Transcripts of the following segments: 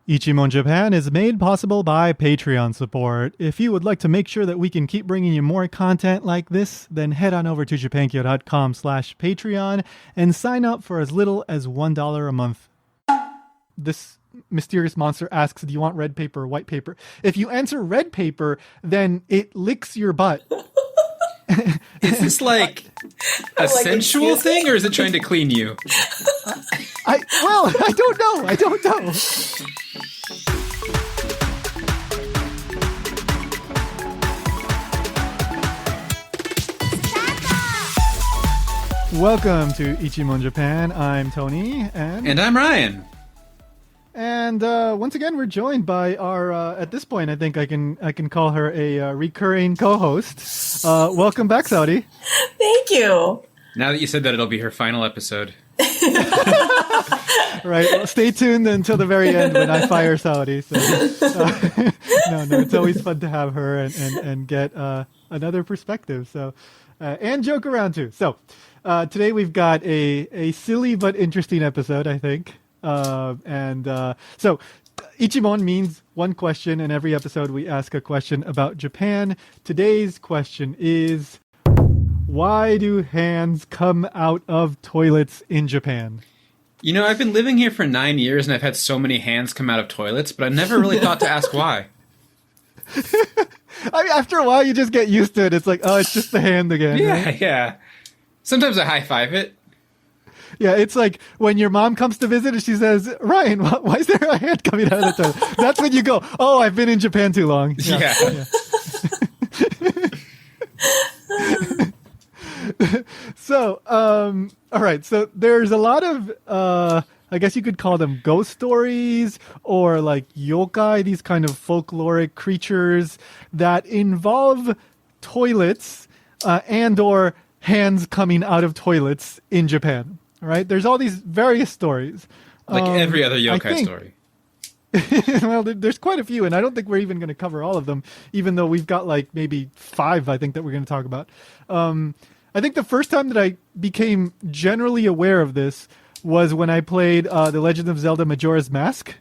Ichimon Japan is made possible by Patreon support. If you would like to make sure that we can keep bringing you more content like this, then head on over to japankyo.com/Patreon and sign up for as little as $1 a month. This mysterious monster asks, do you want red paper or white paper? If you answer red paper, then it licks your butt. Is this like a sensual thing, or is it trying to clean you? I don't know. Welcome to Ichimon Japan. I'm Tony, and I'm Ryan. And once again, we're joined by our. At this point, I think I can call her a recurring co-host. Welcome back, Saudi. Thank you. Now that you said that, it'll be her final episode. Right. Well, stay tuned until the very end when I fire Saudi. So, no, it's always fun to have her and get another perspective. So, and joke around too. So, today we've got a silly but interesting episode, I think. So Ichimon means one question, and every episode we ask a question about Japan. Today's question is, why do hands come out of toilets in Japan? You know, I've been living here for 9 years, and I've had so many hands come out of toilets, but I never really thought to ask why. I mean, after a while, you just get used to it. It's like, oh, it's just the hand again. Yeah, right? yeah. Sometimes I high-five it. Yeah, it's like when your mom comes to visit and she says, Ryan, why is there a hand coming out of the toilet? That's when you go, oh, I've been in Japan too long. Yeah. So, all right. So there's a lot of, I guess you could call them ghost stories or like yokai, these kind of folkloric creatures that involve toilets and or hands coming out of toilets in Japan. Right? There's all these various stories. Like every other yokai story. Well, there's quite a few, and I don't think we're even going to cover all of them, even though we've got like maybe 5, I think, that we're going to talk about. I think the first time that I became generally aware of this was when I played The Legend of Zelda Majora's Mask.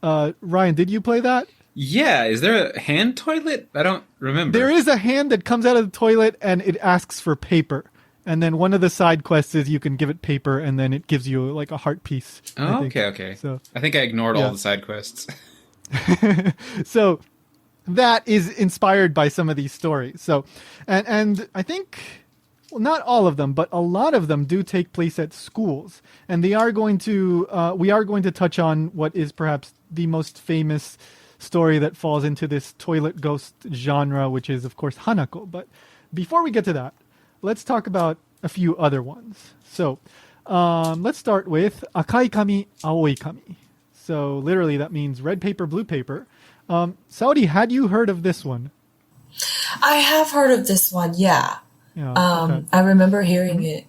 Ryan, did you play that? Yeah, is there a hand toilet? I don't remember. There is a hand that comes out of the toilet, and it asks for paper. And then one of the side quests is you can give it paper, and then it gives you like a heart piece. Oh, okay. So I think I ignored all the side quests. So that is inspired by some of these stories. So, and I think, well, not all of them, but a lot of them do take place at schools, and they are going to. We are going to touch on what is perhaps the most famous story that falls into this toilet ghost genre, which is of course Hanako. But before we get to that, let's talk about a few other ones. So let's start with akai kami, aoi kami. So literally that means red paper, blue paper. Saudi, had you heard of this one? I have heard of this one, yeah. Okay. I remember hearing it,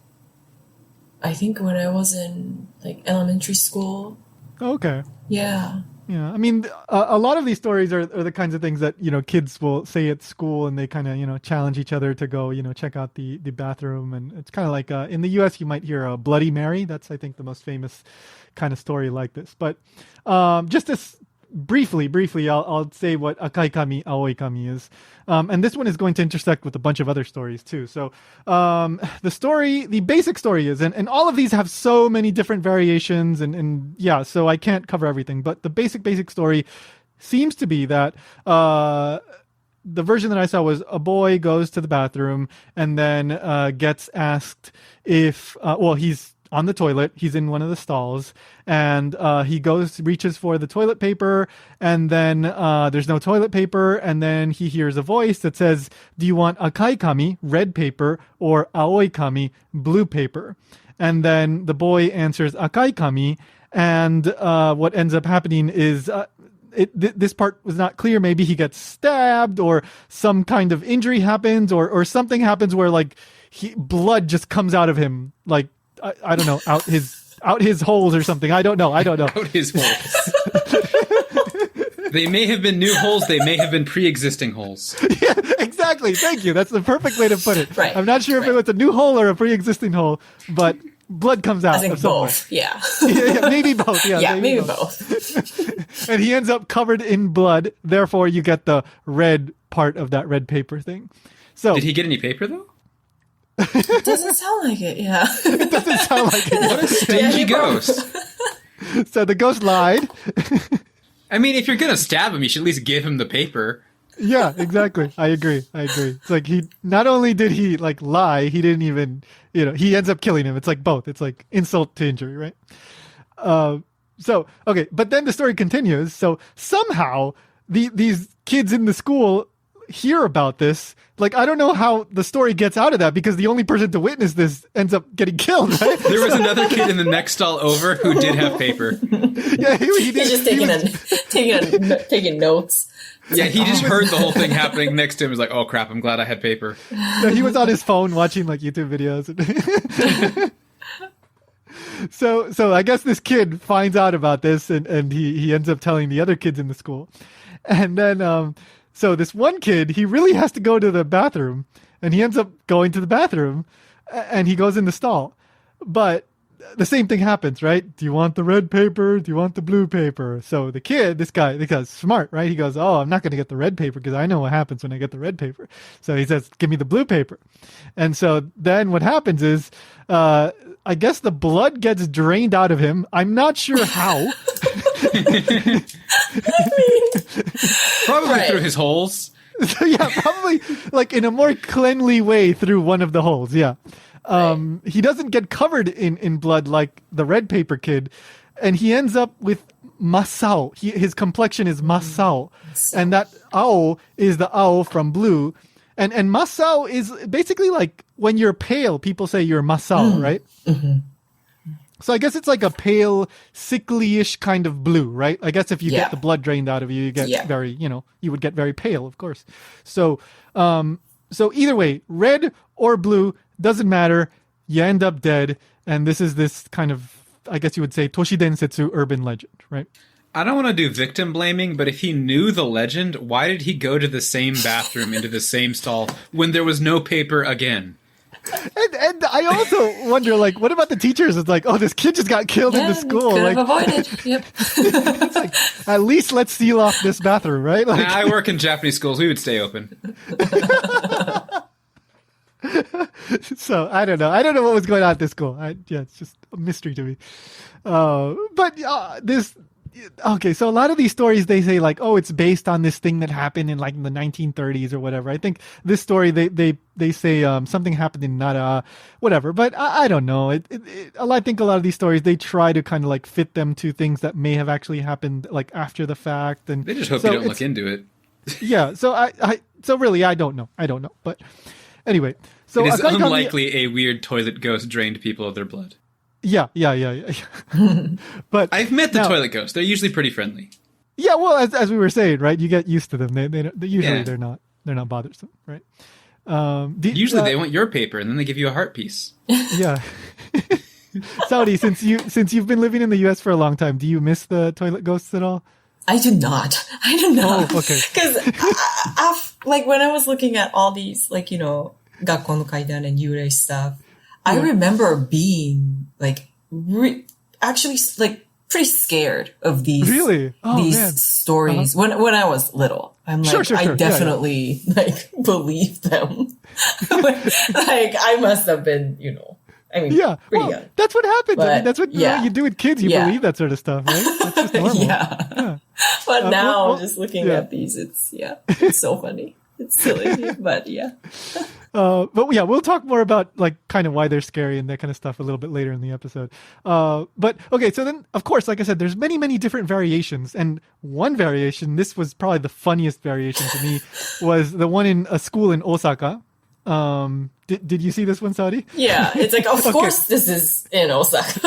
I think when I was in like elementary school. Okay. Yeah. Yeah, I mean, a lot of these stories are the kinds of things that, you know, kids will say at school, and they kind of, you know, challenge each other to go, you know, check out the bathroom. And it's kind of like in the U.S., you might hear a Bloody Mary. That's, I think, the most famous kind of story like this. But just to briefly, I'll say what akai kami, aoi kami is. And this one is going to intersect with a bunch of other stories too. So the basic story is, and all of these have so many different variations, and yeah, so I can't cover everything, but the basic story seems to be that the version that I saw was a boy goes to the bathroom and then gets asked if, he's on the toilet, he's in one of the stalls, and he reaches for the toilet paper, and then there's no toilet paper, and then he hears a voice that says, do you want akai kami, red paper, or aoi kami, blue paper? And then the boy answers akai kami, and what ends up happening is this part was not clear. Maybe he gets stabbed, or some kind of injury happens, or something happens where like blood just comes out of him, like I don't know, out his holes or something. I don't know. Out his holes. They may have been new holes. They may have been pre-existing holes. Yeah, exactly. Thank you. That's the perfect way to put it. Right. I'm not sure if it was a new hole or a pre-existing hole, but blood comes I out think of somewhere. both. Yeah. Yeah, maybe both. Yeah, Maybe both. And he ends up covered in blood. Therefore, you get the red part of that red paper thing. So Did he get any paper though? It doesn't sound like it. Yeah. it doesn't sound like it. What a stingy ghost. So the ghost lied. I mean, if you're gonna stab him, you should at least give him the paper. Yeah, exactly. I agree. It's like he not only did he like lie, he didn't even, he ends up killing him. It's like both. It's like insult to injury, right? So okay, but then the story continues. So somehow these kids in the school hear about this. Like, I don't know how the story gets out of that, because the only person to witness this ends up getting killed, right? There was another kid in the next stall over who did have paper. Yeah, he did. He's just taking notes. Yeah, he just heard the whole thing happening next to him. He was like, oh crap, I'm glad I had paper. No, he was on his phone watching like YouTube videos. So I guess this kid finds out about this, and he ends up telling the other kids in the school. And then so this one kid, he really has to go to the bathroom, and he ends up going to the bathroom, and he goes in the stall. But the same thing happens, right? Do you want the red paper? Do you want the blue paper? So the kid, this guy's smart, right? He goes, oh, I'm not going to get the red paper because I know what happens when I get the red paper. So he says, give me the blue paper. And so then what happens is, I guess the blood gets drained out of him. I'm not sure how. Probably through his holes. So, yeah, probably like in a more cleanly way through one of the holes. Yeah. He doesn't get covered in blood like the red paper kid, and he ends up with masao. His complexion is masao, and that ao is the ao from blue, and masao is basically like when you're pale, people say you're masao, right? Mm-hmm. So I guess it's like a pale, sickly-ish kind of blue, right? I guess if you get the blood drained out of you, you get very, you would get very pale, of course. So, so either way, red or blue, doesn't matter. You end up dead. And this is this kind of, I guess you would say, Toshi Densetsu urban legend, right? I don't want to do victim blaming, but if he knew the legend, why did he go to the same bathroom into the same stall when there was no paper again? And I also wonder, like, what about the teachers? It's like, oh, this kid just got killed in the school. Could like, have avoided. Yep. It's like, at least let's seal off this bathroom, right? Like, I work in Japanese schools. We would stay open. So I don't know. I don't know what was going on at this school. It's just a mystery to me. But this. Okay, so a lot of these stories, they say like, oh, it's based on this thing that happened in like the 1930s or whatever. I think this story, they say something happened in Nara, whatever. But I don't know. I think a lot of these stories, they try to kind of like fit them to things that may have actually happened like after the fact. And they just hope so you don't look into it. Yeah. So so really, I don't know. But anyway, so it is unlikely a weird toilet ghost drained people of their blood. Yeah. But I've met the toilet ghosts. They're usually pretty friendly. Yeah, well, as we were saying, right? You get used to them. They usually they're not bothersome, right? Usually they want your paper and then they give you a heart piece. Yeah. Saudi, since you've been living in the U.S. for a long time, do you miss the toilet ghosts at all? I do not. I don't know. Oh, okay. Because like when I was looking at all these, like, Gakko no Kaidan and Yurei stuff, I remember being like actually like pretty scared of these stories when I was little. I'm like, sure. I definitely like believed them. Like I must have been, pretty young. That's what happens. But, I mean, that's what you do with kids. You believe that sort of stuff, right? That's just normal. Yeah. But now just looking at these, it's so funny. It's silly, but yeah. But yeah, we'll talk more about like kind of why they're scary and that kind of stuff a little bit later in the episode. But okay, so then of course, like I said, there's many different variations, and one variation, this was probably the funniest variation to me, was the one in a school in Osaka. Did you see this one, Saudi? Yeah, it's like of course this is in Osaka.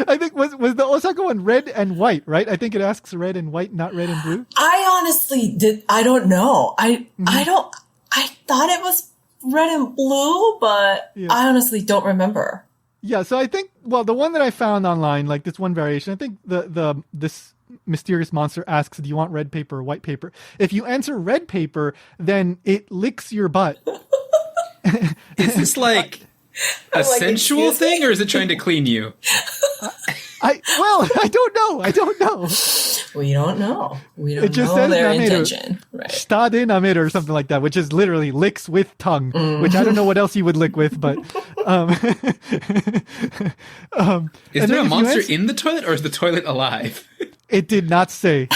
I think was the Osaka one red and white, right? I think it asks red and white, not red and blue. I honestly I don't know. I thought it was red and blue, but I honestly don't remember. Yeah, so I think, well, the one that I found online, like this one variation, I think this mysterious monster asks, do you want red paper or white paper? If you answer red paper, then it licks your butt. Is this like a sensual thing, or is it trying to clean you? I don't know. We don't know. We don't It just know says their nameru. intention. Right. 舌で舐める or something like that, which is literally licks with tongue, which I don't know what else you would lick with, but Is there a monster in the toilet, or is the toilet alive? It did not say.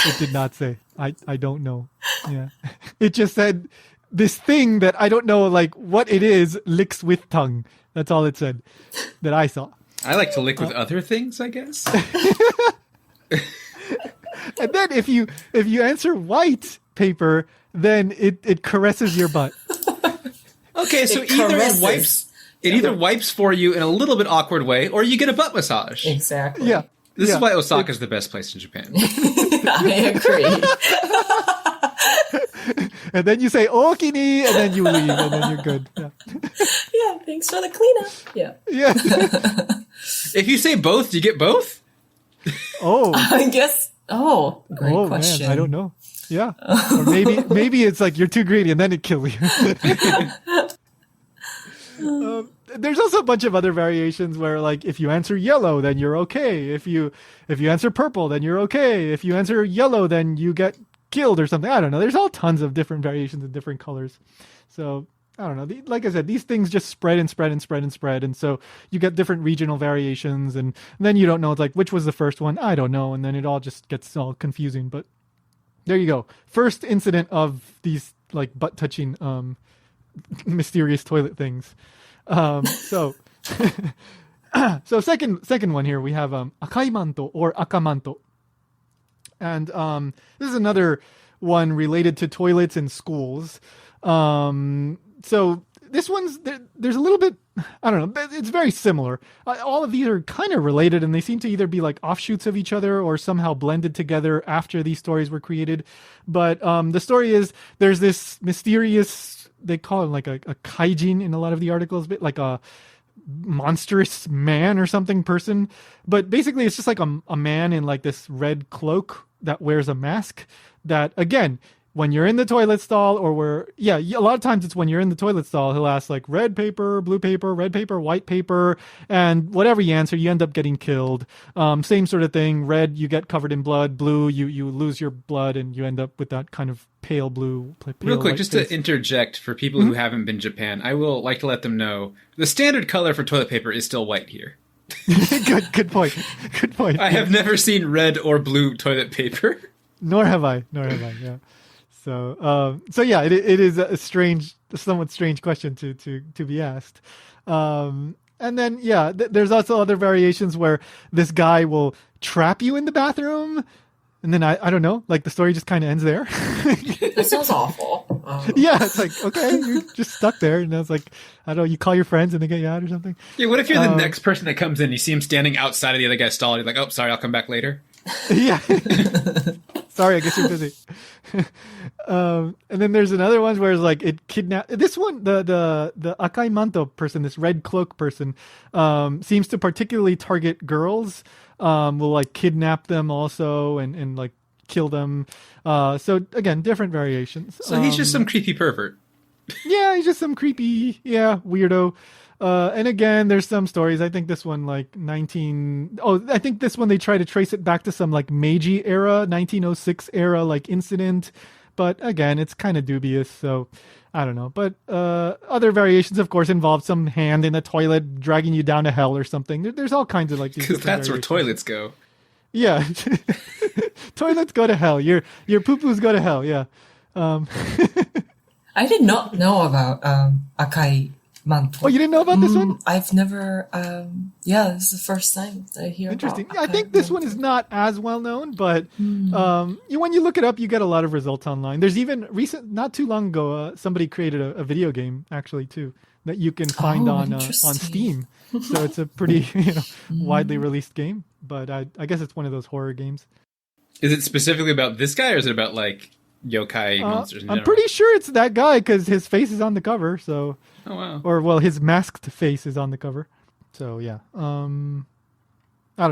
I don't know. Yeah. It just said this thing that I don't know like what it is licks with tongue. That's all it said that I saw. I like to lick with other things, I guess. And then if you answer white paper, then it caresses your butt. Okay, so either wipes for you in a little bit awkward way, or you get a butt massage. Exactly. Yeah. This is why Osaka's the best place in Japan. I agree. And then you say "okini," and then you leave, and then you're good. Yeah. Yeah, thanks for the cleanup. Yeah. Yeah. If you say both, do you get both? Oh. I guess. Oh, great question. Man, I don't know. Yeah. Or maybe it's like you're too greedy, and then it kills you. There's also a bunch of other variations where, like, if you answer yellow, then you're okay. If you answer purple, then you're okay. If you answer yellow, then you get killed or something. I don't know. There's all tons of different variations in different colors. So I don't know. Like I said, these things just spread and spread and spread and spread, and so you get different regional variations, and then you don't know. It's like, which was the first one? I don't know, and then it all just gets all confusing. But there you go. First incident of these like butt touching mysterious toilet things. So second one here we have Aka Manto or Aka Manto. And this is another one related to toilets in schools. So this one's there's a little bit, I don't know, it's very similar. All of these are kind of related, and they seem to either be like offshoots of each other or somehow blended together after these stories were created. But the story is there's this mysterious, they call it like a kaijin in a lot of the articles, but like a monstrous man or something person. But basically it's just like a man in like this red cloak that wears a mask that, again, when you're in the toilet stall a lot of times it's when you're in the toilet stall, he'll ask like red paper, blue paper, red paper, white paper, and whatever you answer, you end up getting killed. Same sort of thing. Red, you get covered in blood. Blue, you lose your blood and you end up with that kind of pale blue. Real quick, just face. to interject for people who haven't been to Japan, I will like to let them know the standard color for toilet paper is still white here. Good point. I have never seen red or blue toilet paper. Nor have I. Yeah. So yeah, it is a somewhat strange question to be asked. And then there's also other variations where this guy will trap you in the bathroom, and then I don't know, like the story just kind of ends there. That sounds awful. Yeah, it's like, okay, you're just stuck there, and it's like, I don't know, you call your friends and they get you out or something. Yeah, what if you're the next person that comes in, you see him standing outside of the other guy's stall, and you're like, oh, sorry, I'll come back later. Yeah. Sorry, I guess you're busy. And then there's another one where it's like it kidnap. This one, the Aka Manto person, this red cloak person, seems to particularly target girls. Will like kidnap them also and like kill them. So again, different variations. So he's just some creepy pervert. Yeah, he's just some creepy, weirdo. And again, there's some stories. I think this one, like I think this one they try to trace it back to some like Meiji era, 1906 era, like incident. But again, it's kind of dubious. So I don't know. But other variations, of course, involve some hand in a toilet dragging you down to hell or something. There's all kinds of like these. Because that's where toilets go. Yeah, toilets go to hell. Your poo-poos go to hell. Yeah. I did not know about Akai Manto. Oh, you didn't know about this one? I've never. This is the first time that I hear. Interesting. About I think this one is not as well known, but when you look it up, you get a lot of results online. There's even not too long ago, somebody created a video game actually too that you can find on Steam. So it's a pretty widely released game. But I guess it's one of those horror games. Is it specifically about this guy, or is it about like yokai monsters in general? I'm pretty sure it's that guy because his face is on the cover. So, oh wow, or well, his masked face is on the cover. So yeah, I don't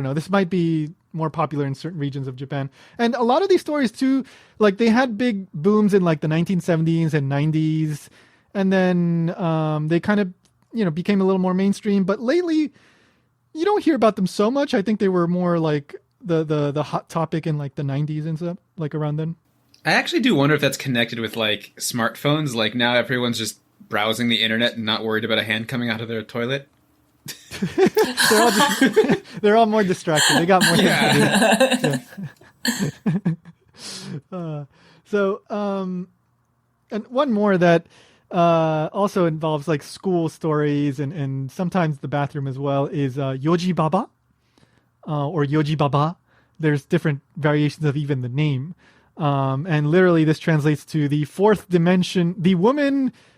know. This might be more popular in certain regions of Japan, and a lot of these stories too. Like they had big booms in like the 1970s and 90s, and then they kind of became a little more mainstream. But lately, you don't hear about them so much. I think they were more like the hot topic in like the 90s and stuff, like around then. I actually do wonder if that's connected with like smartphones. Like now everyone's just browsing the internet and not worried about a hand coming out of their toilet. They're all more distracted. They got more things to do. So and one more that also involves like school stories and sometimes the bathroom as well is Yoji Baba or Yoji Baba. There's different variations of even the name. And literally this translates to the fourth dimension,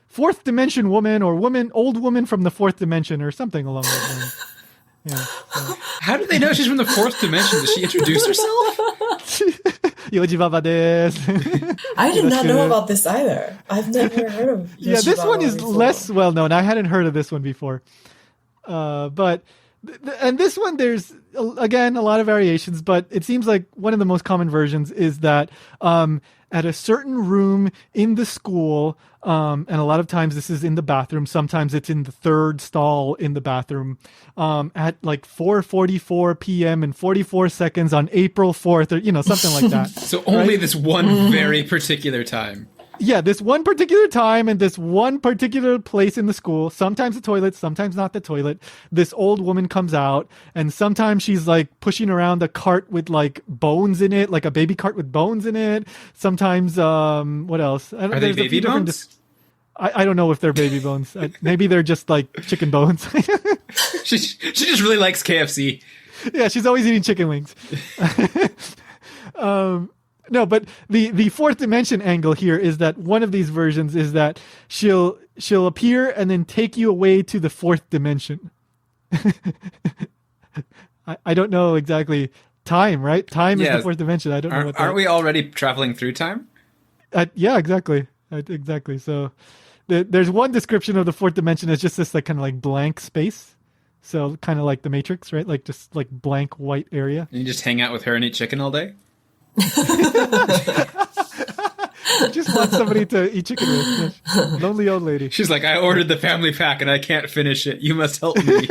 fourth dimension woman or old woman from the fourth dimension or something along those lines. Yeah, so. How do they know she's from the fourth dimension? Does she introduce herself? Yoji Baba desu. I did not know about this either. I've never heard of Yoji Yeah, this Baba one is before. less well known. I hadn't heard of this one before. But and this one, there's again a lot of variations, but it seems like one of the most common versions is that at a certain room in the school, and a lot of times this is in the bathroom, sometimes it's in the third stall in the bathroom, at like 4:44 p.m. and 44 seconds on April 4th, or something like that. So only this one very particular time. Yeah, this one particular time and this one particular place in the school, sometimes the toilet, sometimes not the toilet, this old woman comes out, and sometimes she's like pushing around a cart with like bones in it, like a baby cart with bones in it. Sometimes, what else? Are they baby bones? I don't know if they're baby bones. Maybe they're just like chicken bones. She just really likes KFC. Yeah, she's always eating chicken wings. No, but the fourth dimension angle here is that one of these versions is that she'll appear and then take you away to the fourth dimension. I don't know exactly time, right? Time is the fourth dimension. I don't know what that... Aren't we already traveling through time? Yeah, exactly. Exactly. So there's one description of the fourth dimension as just this like kind of like blank space. So kind of like the Matrix, right? Like just like blank white area. And you just hang out with her and eat chicken all day? Just want somebody to eat chicken with. Lonely old lady. She's like, I ordered the family pack and I can't finish it. You must help me.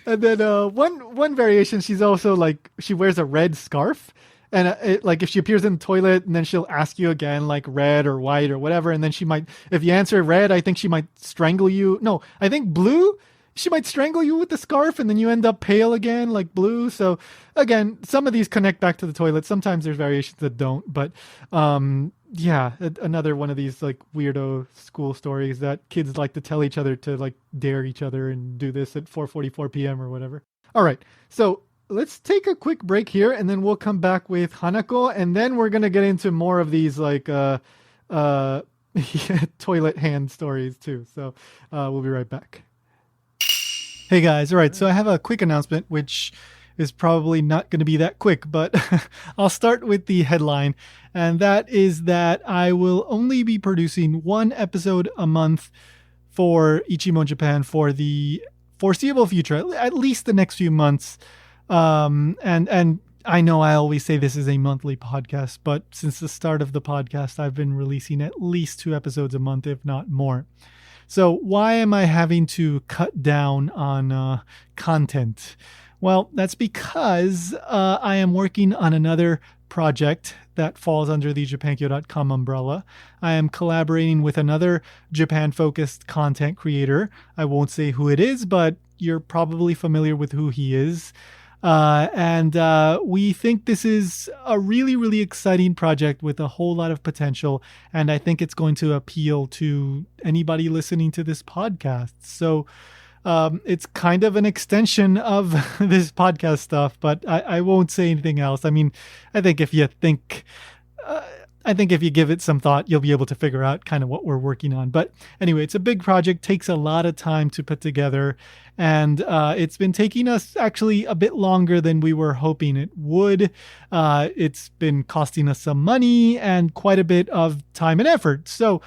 And then one variation, she's also like, she wears a red scarf. And like if she appears in the toilet and then she'll ask you again, like red or white or whatever. And then she might, if you answer red, I think she might strangle you. No, I think blue. She might strangle you with the scarf and then you end up pale again, like blue. So again, some of these connect back to the toilet. Sometimes there's variations that don't, but yeah, another one of these like weirdo school stories that kids like to tell each other to like dare each other and do this at 4:44 p.m. or whatever. All right. So let's take a quick break here and then we'll come back with Hanako and then we're going to get into more of these like toilet hand stories too. So we'll be right back. Hey guys, all right, so I have a quick announcement, which is probably not going to be that quick, but I'll start with the headline, and that is that I will only be producing one episode a month for Ichimon Japan for the foreseeable future, at least the next few months. And I know I always say this is a monthly podcast, but since the start of the podcast, I've been releasing at least 2 episodes a month, if not more. So why am I having to cut down on content? Well, that's because I am working on another project that falls under the JapanKyo.com umbrella. I am collaborating with another Japan-focused content creator. I won't say who it is, but you're probably familiar with who he is. And we think this is a really, really exciting project with a whole lot of potential. And I think it's going to appeal to anybody listening to this podcast. So it's kind of an extension of this podcast stuff, but I won't say anything else. I mean, I think if you give it some thought, you'll be able to figure out kind of what we're working on. But anyway, it's a big project, takes a lot of time to put together. And it's been taking us actually a bit longer than we were hoping it would. It's been costing us some money and quite a bit of time and effort. So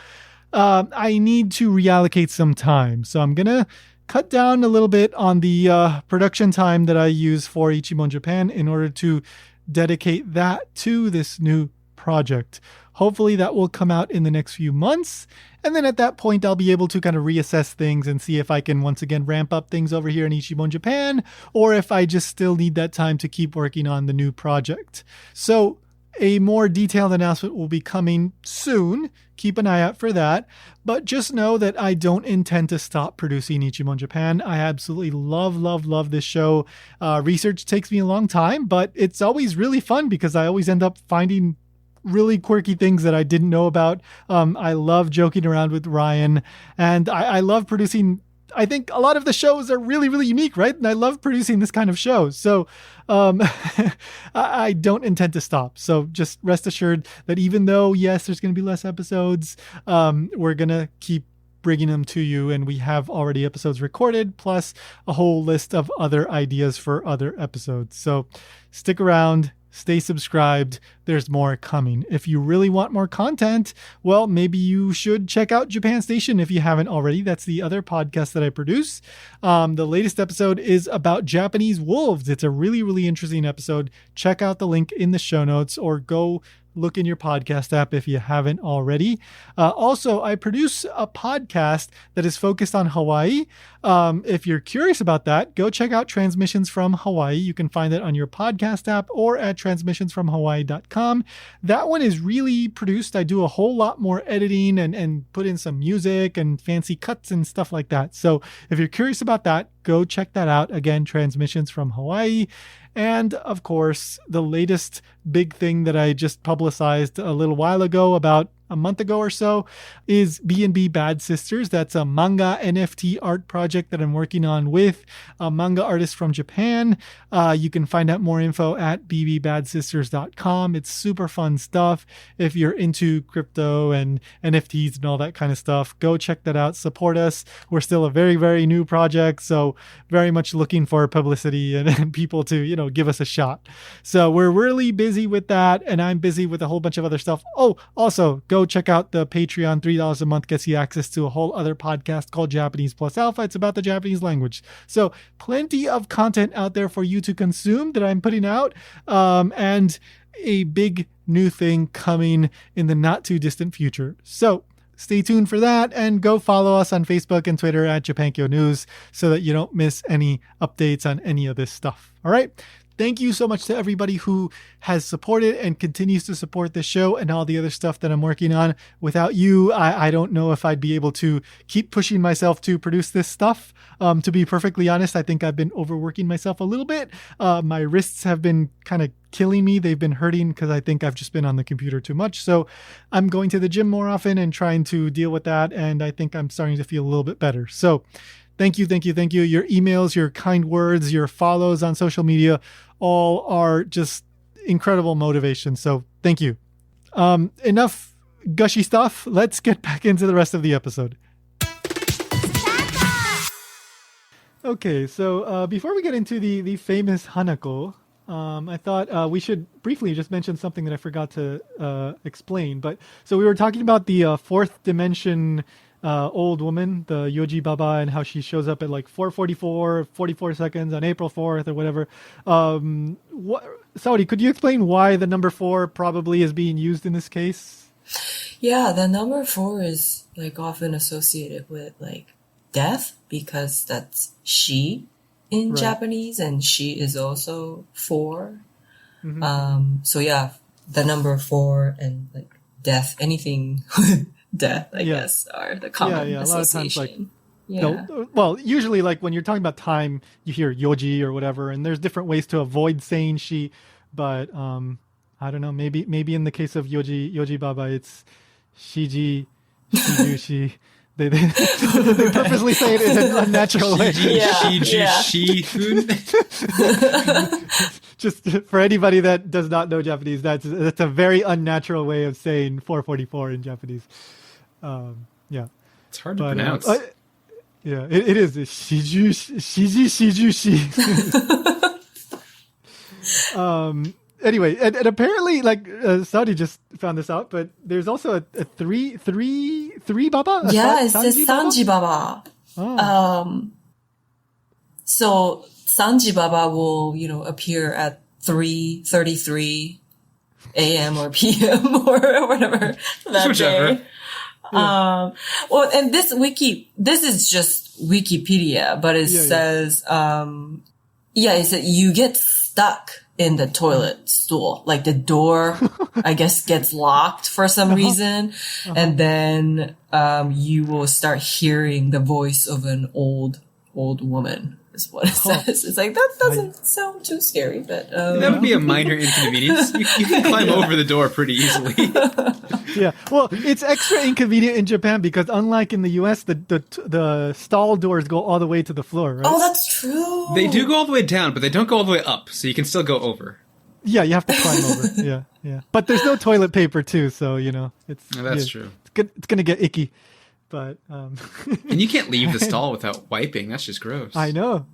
I need to reallocate some time. So I'm going to cut down a little bit on the production time that I use for Ichimon Japan in order to dedicate that to this new project. Hopefully that will come out in the next few months. And then at that point, I'll be able to kind of reassess things and see if I can once again ramp up things over here in Ichimon Japan, or if I just still need that time to keep working on the new project. So a more detailed announcement will be coming soon. Keep an eye out for that. But just know that I don't intend to stop producing Ichimon Japan. I absolutely love this show. Research takes me a long time, but it's always really fun because I always end up finding really quirky things that I didn't know about. I love joking around with Ryan, and I love producing. I think a lot of the shows are really unique, right? And I love producing this kind of show. So I don't intend to stop. So just rest assured that even though, yes, there's going to be less episodes, we're going to keep bringing them to you. And we have already episodes recorded, plus a whole list of other ideas for other episodes. So stick around. Stay subscribed. There's more coming. If you really want more content, well, maybe you should check out Japan Station if you haven't already. That's the other podcast that I produce. The latest episode is about Japanese wolves. It's a really interesting episode. Check out the link in the show notes, or go look in your podcast app if you haven't already. Also, I produce a podcast that is focused on Hawaii. If you're curious about that, go check out Transmissions from Hawaii. You can find it on your podcast app or at transmissionsfromhawaii.com. That one is really produced. I do a whole lot more editing and put in some music and fancy cuts and stuff like that. So if you're curious about that, go check that out. Again, Transmissions from Hawaii. And of course, the latest big thing that I just publicized a little while ago, about a month ago or so, is B&B Bad Sisters. That's a manga NFT art project that I'm working on with a manga artist from Japan. You can find out more info at bbbadsisters.com. It's super fun stuff. If you're into crypto and NFTs and all that kind of stuff, go check that out. Support us. We're still a very new project, so very much looking for publicity and people to, give us a shot. So we're really busy with that, and I'm busy with a whole bunch of other stuff. Oh, also, go check out the Patreon. $3 a month gets you access to a whole other podcast called Japanese Plus Alpha. It's about the Japanese language. So plenty of content out there for you to consume that I'm putting out, and a big new thing coming in the not too distant future. So stay tuned for that, and go follow us on Facebook and Twitter at Japankyo News so that you don't miss any updates on any of this stuff. All right. Thank you so much to everybody who has supported and continues to support this show and all the other stuff that I'm working on. Without you, I don't know if I'd be able to keep pushing myself to produce this stuff. To be perfectly honest, I think I've been overworking myself a little bit. My wrists have been kind of killing me. They've been hurting because I think I've just been on the computer too much. So I'm going to the gym more often and trying to deal with that. And I think I'm starting to feel a little bit better. So thank you. Your emails, your kind words, your follows on social media, all are just incredible motivation. So thank you. Enough gushy stuff. Let's get back into the rest of the episode. Okay, so before we get into the famous Hanako, I thought we should briefly just mention something that I forgot to explain. But so we were talking about the fourth dimension old woman, the Yoji Baba, and how she shows up at like 4:44, 44 seconds on April 4th or whatever. Saori, could you explain why the number 4 probably is being used in this case? Yeah, the number 4 is like often associated with like death, because that's she in Japanese, and she is also 4. Mm-hmm. So yeah, the number 4 and like death, anything death, I guess, are the common association. A lot of times, like, well, usually like when you're talking about time, you hear yoji or whatever, and there's different ways to avoid saying she, but I don't know, maybe in the case of Yoji Baba, it's shiji, shijushi. They purposely say it in an unnatural way. Just for anybody that does not know Japanese, that's a very unnatural way of saying 4:44 in Japanese. It's hard to pronounce. Yeah, it is. Shiji. Anyway, and apparently, like Saudi just found this out, but there's also a three baba. Yeah, it says Sanji Baba. Oh. So Sanji Baba will, appear at 3:33 AM or PM or whatever that Whichever. day. Well, and this is just Wikipedia, but it says, it said you get stuck in the toilet stool. Like the door, I guess, gets locked for some reason. And then, you will start hearing the voice of an old woman. Is what it says. It's like, that doesn't sound too scary, but that would be a minor inconvenience. You can climb over the door pretty easily. Yeah, well, it's extra inconvenient in Japan because unlike in the US, the stall doors go all the way to the floor, right? Oh, that's true. They do go all the way down, but they don't go all the way up, so you can still go over. Yeah, you have to climb over. Yeah. But there's no toilet paper too, so it's That's true. It's gonna get icky. But and you can't leave the stall without wiping. That's just gross. I know.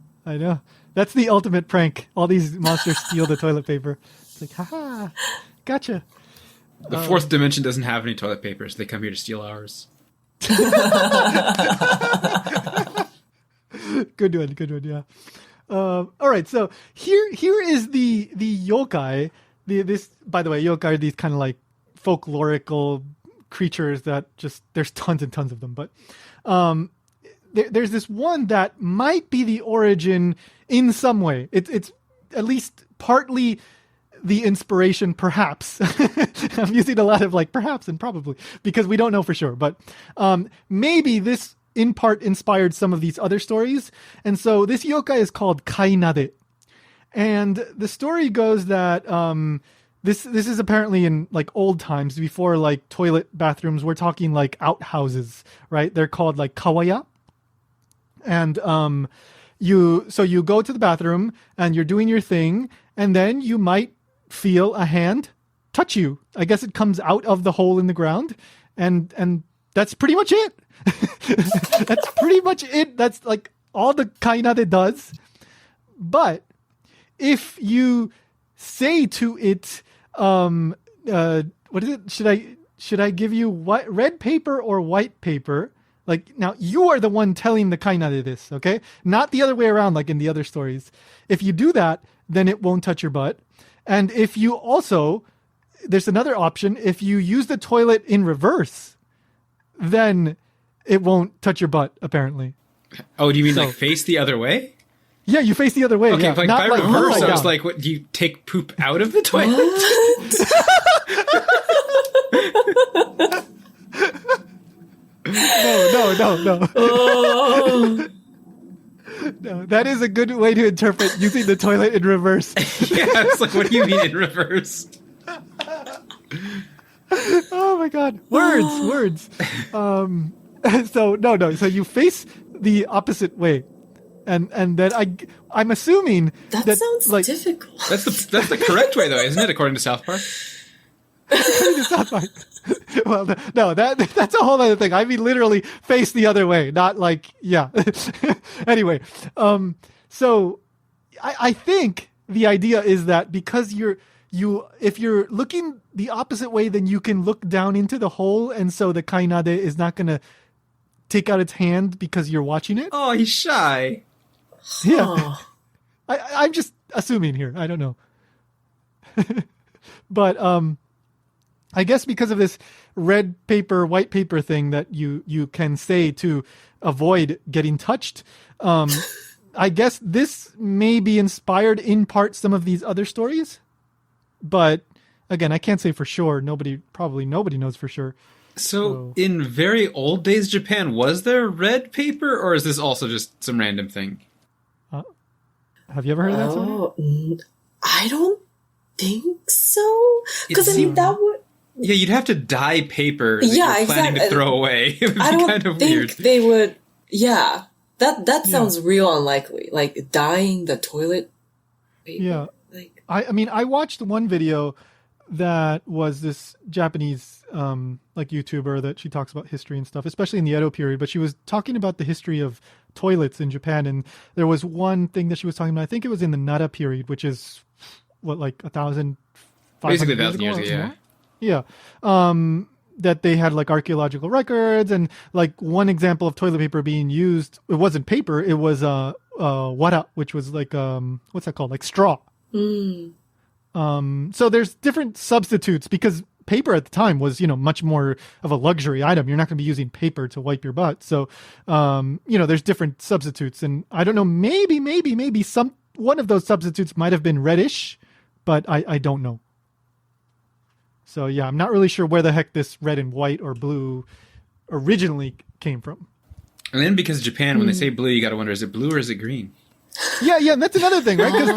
That's the ultimate prank. All these monsters steal the toilet paper. It's like, haha, gotcha. The fourth dimension doesn't have any toilet paper, so they come here to steal ours. Good one, yeah. All right, so here is the yokai. This, by the way, yokai are these kind of like folklorical creatures that just, there's tons and tons of them, but there's this one that might be the origin in some way. It's at least partly the inspiration, perhaps. I'm using a lot of like perhaps and probably because we don't know for sure, but maybe this in part inspired some of these other stories. And so this yokai is called Kainade. And the story goes that this is apparently in like old times before like toilet bathrooms. We're talking like outhouses, right? They're called like kawaya. And you go to the bathroom and you're doing your thing, and then you might feel a hand touch you. I guess it comes out of the hole in the ground, and that's pretty much it. That's pretty much it. That's like all the kainade does. But if you say to it, what is it? Should I give you red paper or white paper? Like, now you are the one telling the kainade this, okay? Not the other way around like in the other stories. If you do that, then it won't touch your butt. And if you also, there's another option. If you use the toilet in reverse, then it won't touch your butt, apparently. Oh, do you mean like face the other way? Yeah, you face the other way. Okay, yeah. like Not by like reverse, I was down. like, what, do you take poop out of the toilet? No. Oh. No, that is a good way to interpret using the toilet in reverse. Yeah, it's like, what do you mean in reverse? Oh my god, words. So no. So you face the opposite way, and then I'm assuming that sounds like difficult. That's the correct way, though, isn't it? According to South Park. Well, no, that's a whole other thing. I mean, literally face the other way, not like, yeah. Anyway, so I think the idea is that because if you're looking the opposite way, then you can look down into the hole, and so the kainade is not going to take out its hand because you're watching it. Oh, he's shy. Yeah. Oh. I'm just assuming here. I don't know. But I guess because of this red paper, white paper thing that you can say to avoid getting touched, I guess this may be inspired in part some of these other stories. But again, I can't say for sure. Nobody knows for sure. So in very old days Japan, was there red paper, or is this also just some random thing? Have you ever heard of that, Sonia? Oh, I don't think so. Because I mean, that would... Yeah, you'd have to dye paper that you're planning to throw away. It would be I don't kind of think weird. they would... Yeah, that sounds real unlikely. Like, dyeing the toilet paper. Yeah. Like, I mean, I watched one video that was this Japanese like YouTuber that she talks about history and stuff, especially in the Edo period, but she was talking about the history of toilets in Japan, and there was one thing that she was talking about, I think it was in the Nara period, which is what, like 1,500 Basically years 1,000 years ago, yeah. Yeah. That they had like archaeological records, and like one example of toilet paper being used, it wasn't paper, it was wara, which was like what's that called, like straw. So there's different substitutes because paper at the time was, much more of a luxury item. You're not going to be using paper to wipe your butt. So, there's different substitutes. And I don't know, maybe one of those substitutes might have been reddish, but I don't know. So yeah, I'm not really sure where the heck this red and white or blue originally came from. And then because Japan, when they say blue, you got to wonder, is it blue or is it green? Yeah, and that's another thing, right? Because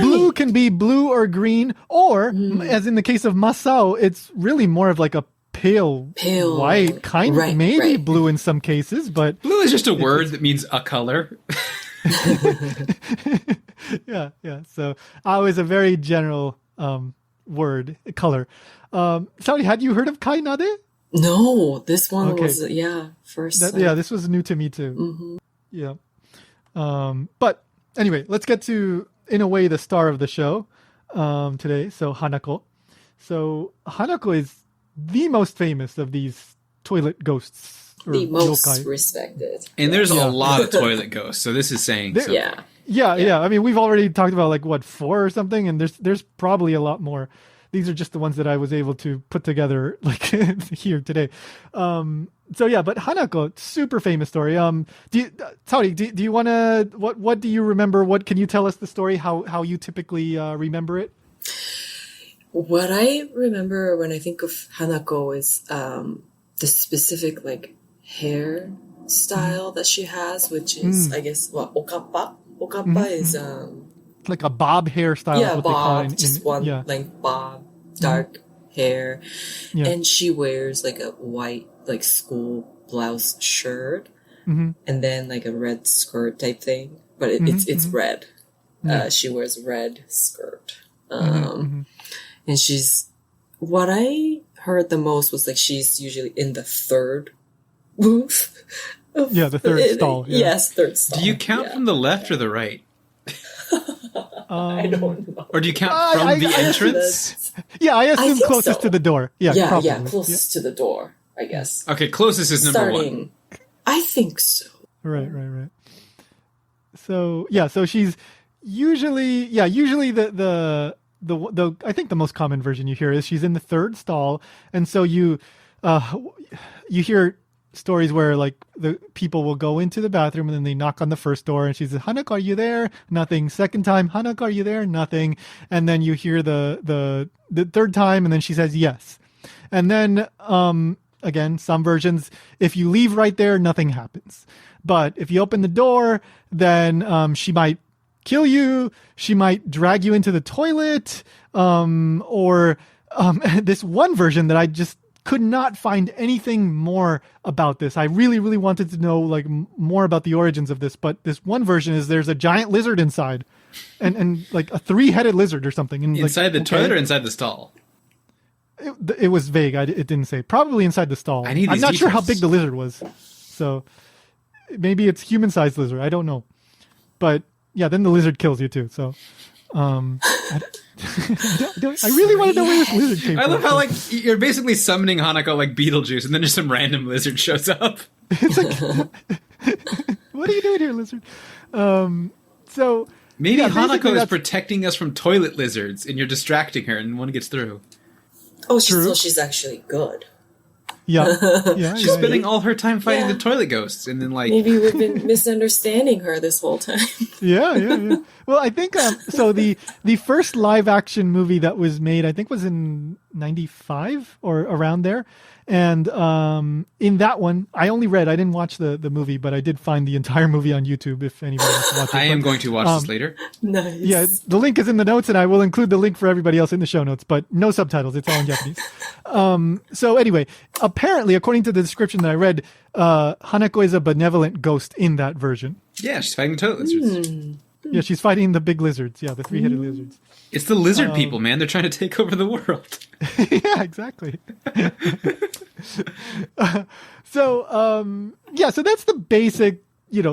blue can be blue or green, or as in the case of Masao, it's really more of like a pale white, kind of maybe blue in some cases, but blue is just a word that means a color. yeah. So always a very general word, color. Sorry, had you heard of Kainade? No, this one was first. This was new to me too. Yeah. But anyway, let's get to, in a way, the star of the show today. So Hanako. So Hanako is the most famous of these toilet ghosts. The most yokai. Respected. And there's a lot of toilet ghosts, so this is saying something. Yeah. I mean, we've already talked about 4 or something, and there's probably a lot more. These are just the ones that I was able to put together here today. So yeah, but Hanako, super famous story. Do you want to, what do you remember? What can you tell us the story? How you typically remember it? What I remember when I think of Hanako is the specific hair style that she has, which is I guess okappa. Okappa is like a bob hairstyle. Yeah, what bob, they call it just one length bob, dark hair, and she wears a white school blouse shirt, and then a red skirt type thing, but it's red. She wears red skirt, and she's, what I heard the most was she's usually in the third booth. The third stall. Yeah. Yes, third stall. Do you count from the left or the right? I don't know. Or do you count from the entrance? I assume closest to the door. Yeah, closest to the door, I guess. Okay, closest is number one. I think so. Right. So so she's usually the I think the most common version you hear is she's in the third stall, and so you hear stories where the people will go into the bathroom and then they knock on the first door and she says, "Hanako, are you there?" Nothing. Second time, "Hanako, are you there?" Nothing. And then you hear the third time and then she says yes. And then again, some versions, if you leave right there, nothing happens. But if you open the door, then she might kill you. She might drag you into the toilet. Or this one version that I just could not find anything more about this. I really, really wanted to know more about the origins of this, but this one version is there's a giant lizard inside, and a 3-headed lizard or something. And inside the toilet or inside the stall? It was vague. It didn't say. Probably inside the stall. I'm not sure how big the lizard was, so maybe it's human-sized lizard. I don't know, but yeah, then the lizard kills you too. So. I really want to know where this lizard came from. I love how you're basically summoning Hanako like Beetlejuice, and then just some random lizard shows up. It's what are you doing here, lizard? So maybe Hanako is protecting us from toilet lizards, and you're distracting her, and one gets through. Oh, so she's actually good. Yeah. She's spending all her time fighting the toilet ghosts, and then maybe we've been misunderstanding her this whole time. Yeah. Well, I think so. The first live action movie that was made, I think, was in '95 or around there. And in that one, I only read. I didn't watch the movie, but I did find the entire movie on YouTube. If anybody wants to watch it, I am going to watch this later. Nice. Yeah, the link is in the notes, and I will include the link for everybody else in the show notes. But no subtitles; it's all in Japanese. So anyway, apparently, according to the description that I read, Hanako is a benevolent ghost in that version. Yeah, she's fighting the toilet lizards. Yeah, she's fighting the big lizards. Yeah, the 3-headed lizards. It's the lizard people, man. They're trying to take over the world. Yeah, exactly. So that's the basic,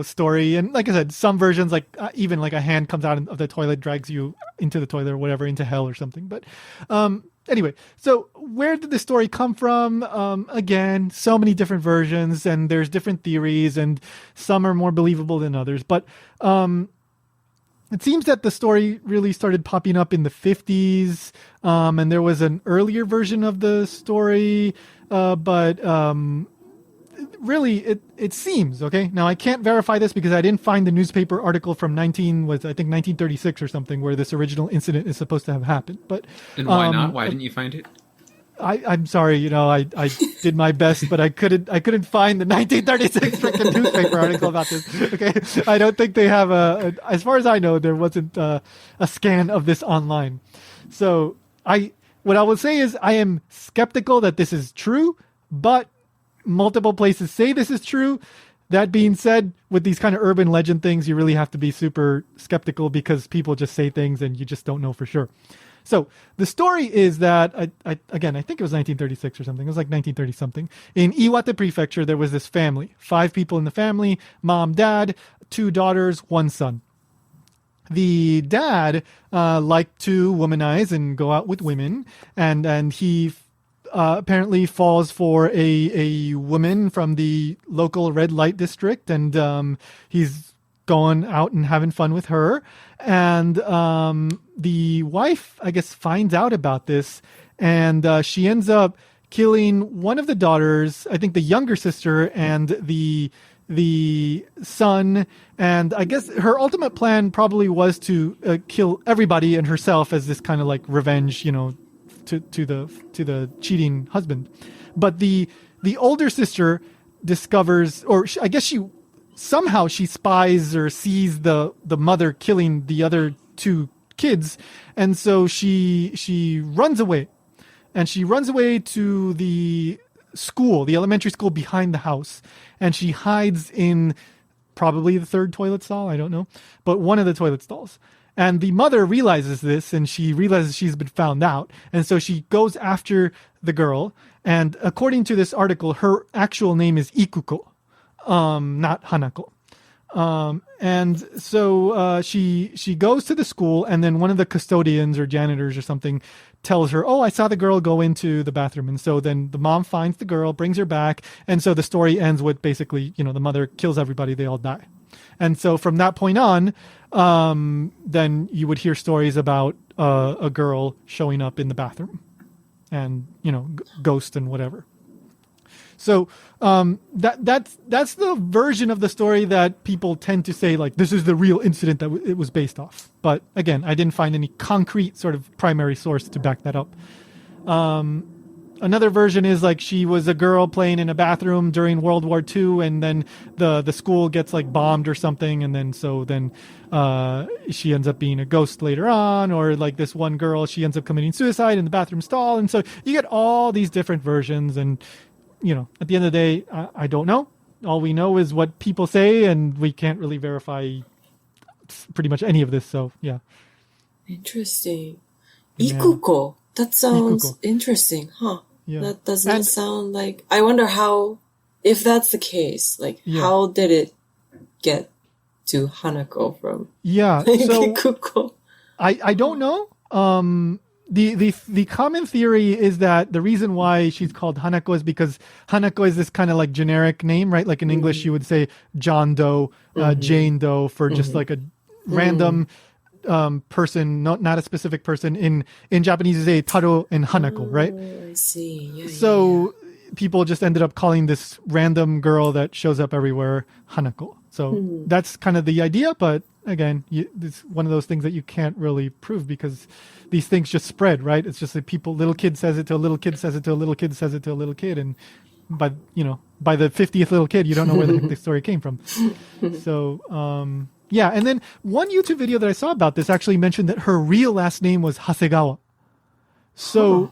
story. And like I said, some versions, even a hand comes out of the toilet, drags you into the toilet or whatever, into hell or something. But anyway, so where did the story come from? Again, so many different versions, and there's different theories, and some are more believable than others. But it seems that the story really started popping up in the 50s, and there was an earlier version of the story, but really it seems, okay? Now I can't verify this because I didn't find the newspaper article from 1936 or something where this original incident is supposed to have happened. But And why not? Why didn't you find it? I'm sorry, I did my best, but I couldn't find the 1936 freaking newspaper article about this. Okay, I don't think they have as far as I know, there wasn't a scan of this online. So what I will say is I am skeptical that this is true, but multiple places say this is true. That being said, with these kind of urban legend things, you really have to be super skeptical because people just say things and you just don't know for sure. So the story is that, I think it was 1936 or something. It was like 1930 something. In Iwate Prefecture, there was this family. 5 people in the family, mom, dad, 2 daughters, 1 son. The dad liked to womanize and go out with women, and he apparently falls for a woman from the local red light district, and he's going out and having fun with her. And the wife, I guess, finds out about this, and she ends up killing one of the daughters, I think the younger sister, and the son. And I guess her ultimate plan probably was to kill everybody and herself as this kind of like revenge, to the cheating husband. But the older sister discovers, or I guess she spies or sees the mother killing the other 2 kids, and so she runs away, and she runs away to the elementary school behind the house, and she hides in probably the 3rd toilet stall, I don't know, but one of the toilet stalls. And the mother realizes this, and she realizes she's been found out, and so she goes after the girl. And according to this article, her actual name is Ikuko, not Hanako. And so she goes to the school, and then one of the custodians or janitors or something tells her, "Oh, I saw the girl go into the bathroom." And so then the mom finds the girl, brings her back, and so the story ends with basically, the mother kills everybody, they all die. And so from that point on, then you would hear stories about a girl showing up in the bathroom, and ghost and whatever. So that's the version of the story that people tend to say, like, this is the real incident that it was based off. But again, I didn't find any concrete sort of primary source to back that up. Another version is like she was a girl playing in a bathroom during World War II, and then the school gets like bombed or something, and then she ends up being a ghost later on, or like this one girl, she ends up committing suicide in the bathroom stall. And so you get all these different versions, and at the end of the day, I don't know. All we know is what people say, and we can't really verify pretty much any of this. So, yeah. Interesting. Yeah. Ikuko. That sounds Ikuko. Interesting, huh? Yeah. That doesn't sound like... I wonder if that's the case, how did it get to Hanako from Ikuko? I don't know. The common theory is that the reason why she's called Hanako is because Hanako is this kind of like generic name, right? Like in English, you would say John Doe, Jane Doe for just like a random person, not a specific person. In Japanese, you say Taro and Hanako, right? I see. Yeah, so people just ended up calling this random girl that shows up everywhere Hanako. So that's kind of the idea, but again, it's one of those things that you can't really prove because these things just spread, right? It's just like little kid says it to a little kid, says it to a little kid, says it to a little kid, and by the 50th little kid, you don't know where the story came from. So, and then one YouTube video that I saw about this actually mentioned that her real last name was Hasegawa. So,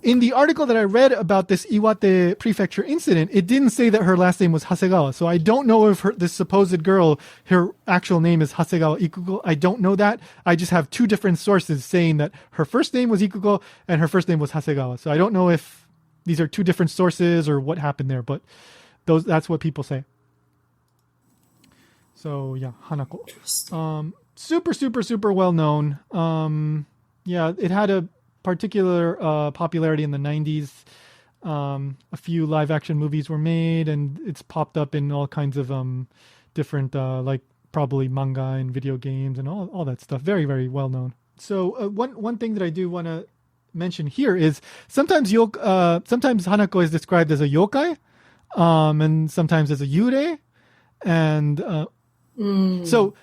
in the article that I read about this Iwate Prefecture incident, it didn't say that her last name was Hasegawa. So I don't know if this supposed girl, her actual name is Hasegawa Ikuko. I don't know that. I just have 2 different sources saying that her first name was Ikuko and her first name was Hasegawa. So I don't know if these are 2 different sources or what happened there, but that's what people say. So yeah, Hanako. Super, super, super well known. It had a particular popularity in the 90s. A few live action movies were made, and it's popped up in all kinds of different like probably manga and video games and all that stuff. Very, very well known. So one thing that I do want to mention here is sometimes Hanako is described as a yokai, and sometimes as a yurei, and so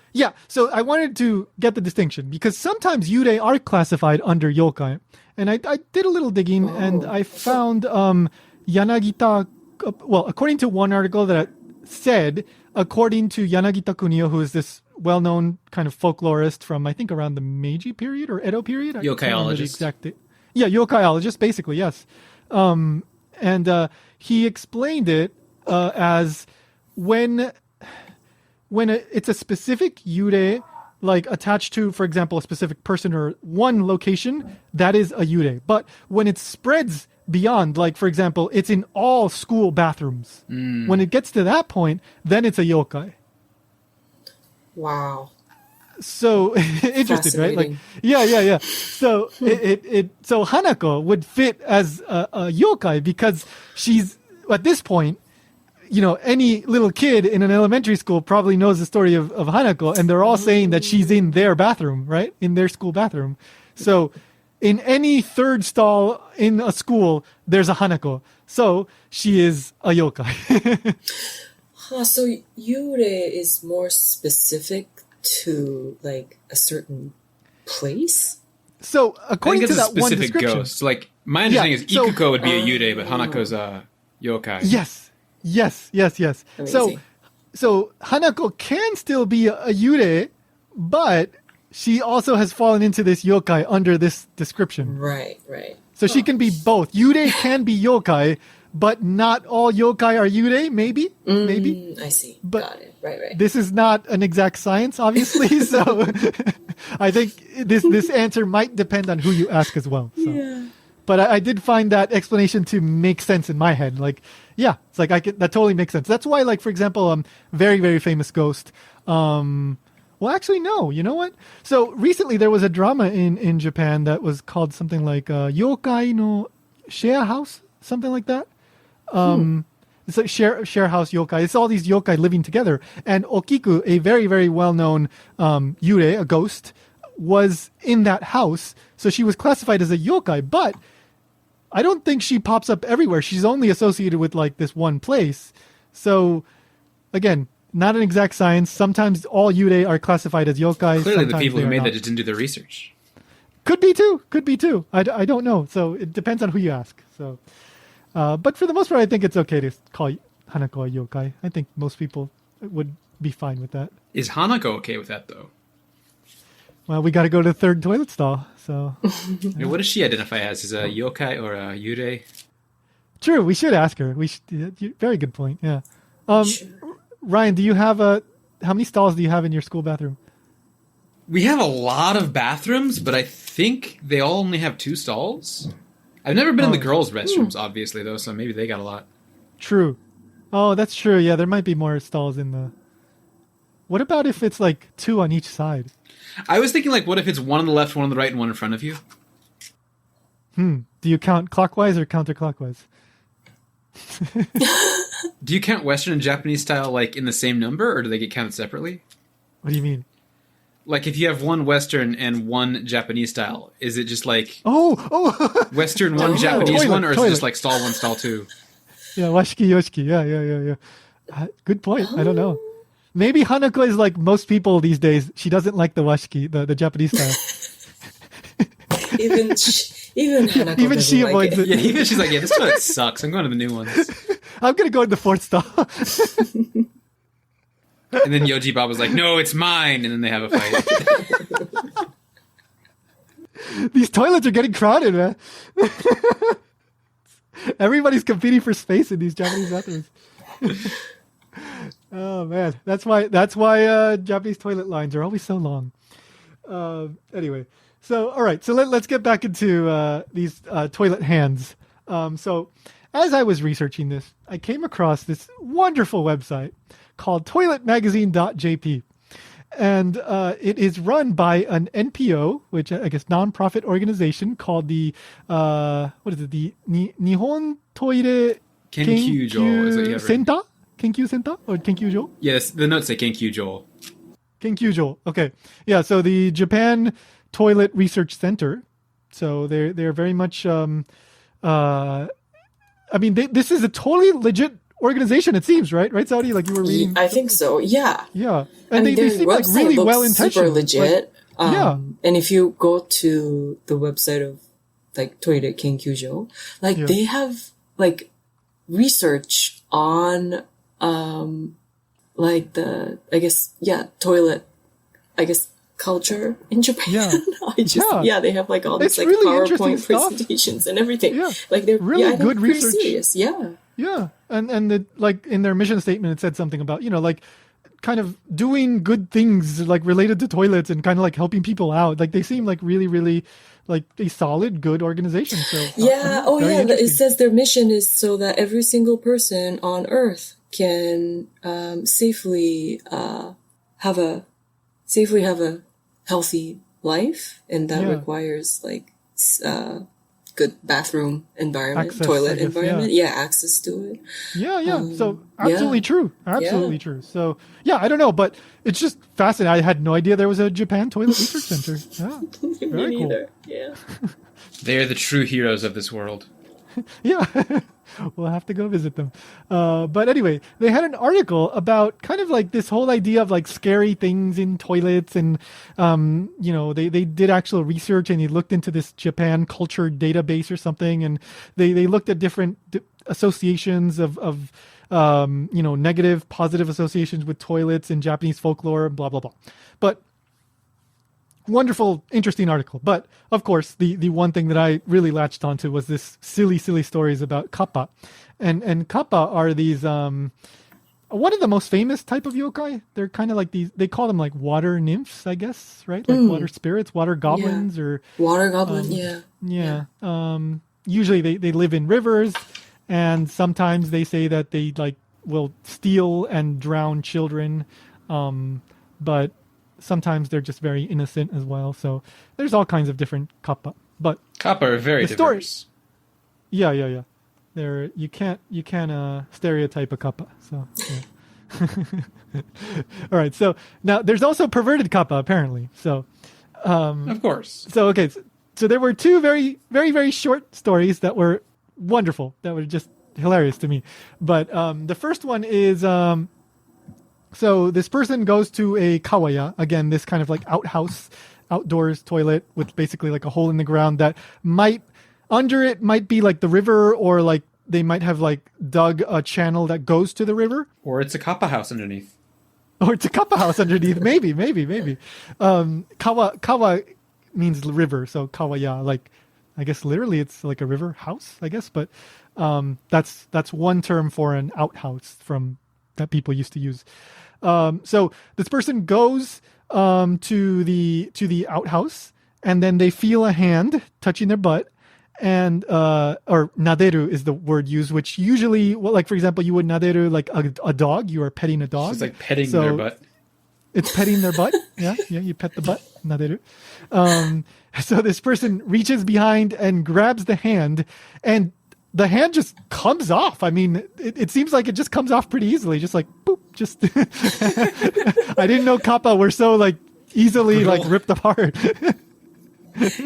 I wanted to get the distinction because sometimes yurei are classified under yokai, and I did a little digging and I found Yanagita. Well, according to one article that said, according to Yanagita Kunio, who is this well-known kind of folklorist from, I think, around the Meiji period or Edo period. Yokaiologist. Yeah, yokaiologist, basically, yes. And he explained it as when it's a specific yurei, like attached to, for example, a specific person or one location, that is a yurei. But when it spreads beyond, like, for example, it's in all school bathrooms. When it gets to that point, then it's a yokai. Wow. So interesting, right? Like, yeah. So so Hanako would fit as a yokai because she's at this point, any little kid in an elementary school probably knows the story of Hanako, and they're all saying that she's in their bathroom, right? In their school bathroom. So in any third stall in a school, there's a Hanako. So she is a yokai. So yurei is more specific to like a certain place? So according to that one description, ghost. Like my understanding is Ikuko would be a yurei, but Hanako's a yokai. Yes. Amazing. So Hanako can still be a yurei, but she also has fallen into this yokai under this description. Right. So she can be both. Yurei can be yokai, but not all yokai are yurei, maybe. I see. But got it. Right. This is not an exact science, obviously, so I think this answer might depend on who you ask as well. So. Yeah. But I did find that explanation to make sense in my head. Like, yeah, it's like that totally makes sense. That's why, like, for example, very, very famous ghost. Well, actually, no. You know what? So recently there was a drama in Japan that was called something like Yokai no Share House, something like that. It's like share house yokai. It's all these yokai living together. And Okiku, a very, very well-known yurei, a ghost, was in that house. So she was classified as a yokai, but I don't think she pops up everywhere. She's only associated with like this one place. So again, not an exact science. Sometimes all yurei are classified as yokai. Clearly the people who made not. that just didn't do their research. Could be too. I don't know. So it depends on who you ask. So, but for the most part, I think it's okay to call Hanako a yokai. I think most people would be fine with that. Is Hanako okay with that, though? Well, we got to go to the third toilet stall. So, What does she identify as? Is a yokai or a yurei? True, we should ask her. Very good point. Yeah. Ryan, do you have how many stalls do you have in your school bathroom? We have a lot of bathrooms, but I think they all only have 2 stalls. I've never been in the girls' restrooms, obviously, though, so maybe they got a lot. True. Oh, that's true. Yeah, there might be more stalls in the... What about if it's like 2 on each side? I was thinking, like, what if it's 1 on the left, 1 on the right, and 1 in front of you? Do you count clockwise or counterclockwise? Do you count Western and Japanese style, like, in the same number, or do they get counted separately? What do you mean? Like, if you have 1 Western and 1 Japanese style, is it just like... Oh! Western 1, Japanese toilet, 1, or is toilet. it just like stall 1, stall 2? Yeah, washiki, yoshiki. Yeah. Good point. I don't know. Maybe Hanako is like most people these days. She doesn't like the washiki, the Japanese style. Even Hanako Even she doesn't avoids like it. Yeah, even she's like, yeah, this toilet sucks. I'm going to the new ones. I'm going to go in the 4th stall. And then Yoji Baba's like, no, it's mine. And then they have a fight. These toilets are getting crowded, man. Everybody's competing for space in these Japanese bathrooms. Oh man, that's why Japanese toilet lines are always so long. Anyway, so all right, so let's get back into these toilet hands. So as I was researching this, I came across this wonderful website called toiletmagazine.jp. And it is run by an NPO, which I guess nonprofit organization called the the Nihon Toire Kenkyūjō is what you have written. Center? Kenkyū Center or Kenkyūjō? Yes, the notes say Kenkyūjō. Kenkyujo. Okay. Yeah. So the Japan Toilet Research Center. So they're very much. I mean, this is a totally legit organization. It seems right, Saudi. Like you were reading. I think so. Yeah. Yeah. I And mean, they their seem like website really looks well intentioned. super legit. yeah. And if you go to the website of like Toire Kenkyujo, like Yeah. they have like research on like the toilet culture in Japan. They have like all these It's really interesting PowerPoint stuff. presentations and everything. Yeah. Like they're Really I think good pretty research. serious. Yeah. Yeah, and the, like in their mission statement, it said something about like kind of doing good things like related to toilets and kind of like helping people out. Like they seem like really, really like a solid, good organization. So Yeah. very It interesting. says their mission is so that every single person on Earth can safely have a healthy life, and that Yeah. requires like good bathroom environment, Access, toilet I guess, environment. Yeah, access to it. Yeah. So absolutely true. Absolutely true. So yeah, I don't know, but it's just fascinating. I had no idea there was a Japan Toilet Research Center. Yeah. Me Very cool. neither. Yeah. They're the true heroes of this world. Yeah. We'll have to go visit them. But anyway, they had an article about kind of like this whole idea of like scary things in toilets. And, they did actual research and they looked into this Japan culture database or something. And they looked at different associations of negative, positive associations with toilets in Japanese folklore and blah, blah, blah. But wonderful, interesting article. But of course, the one thing that I really latched onto was this silly stories about kappa. And kappa are these one of the most famous type of yokai. They're kind of like these, they call them like water nymphs, I guess, right? Like water spirits, water goblins, or Water goblin. yeah. Usually they live in rivers, and sometimes they say that they like will steal and drown children. But sometimes they're just very innocent as well. So there's all kinds of different kappa. But Kappa are very the story, diverse. yeah. There you can't stereotype a kappa. So yeah. All right. So now there's also perverted kappa apparently. So Of course. so okay. So there were two very, very, very short stories that were wonderful. That were just hilarious to me. But the first one is so this person goes to a kawaya, again, this kind of like outdoors toilet with basically like a hole in the ground that under it might be like the river, or like they might have like dug a channel that goes to the river. Or it's a kappa house underneath. Or it's a kappa house underneath. Maybe. Kawa means river, so kawaya, like I guess literally it's like a river house, I guess. But that's one term for an outhouse that people used to use. So this person goes to the outhouse, and then they feel a hand touching their butt, and or naderu is the word used, which usually, well, like for example, you would naderu like a dog. You are petting a dog. It's like petting their butt. It's petting their butt. Yeah, you pet the butt. Naderu. So this person reaches behind and grabs the hand, and the hand just comes off. I mean, it seems like it just comes off pretty easily, just like boop. Just I didn't know kappa were so like easily like ripped apart.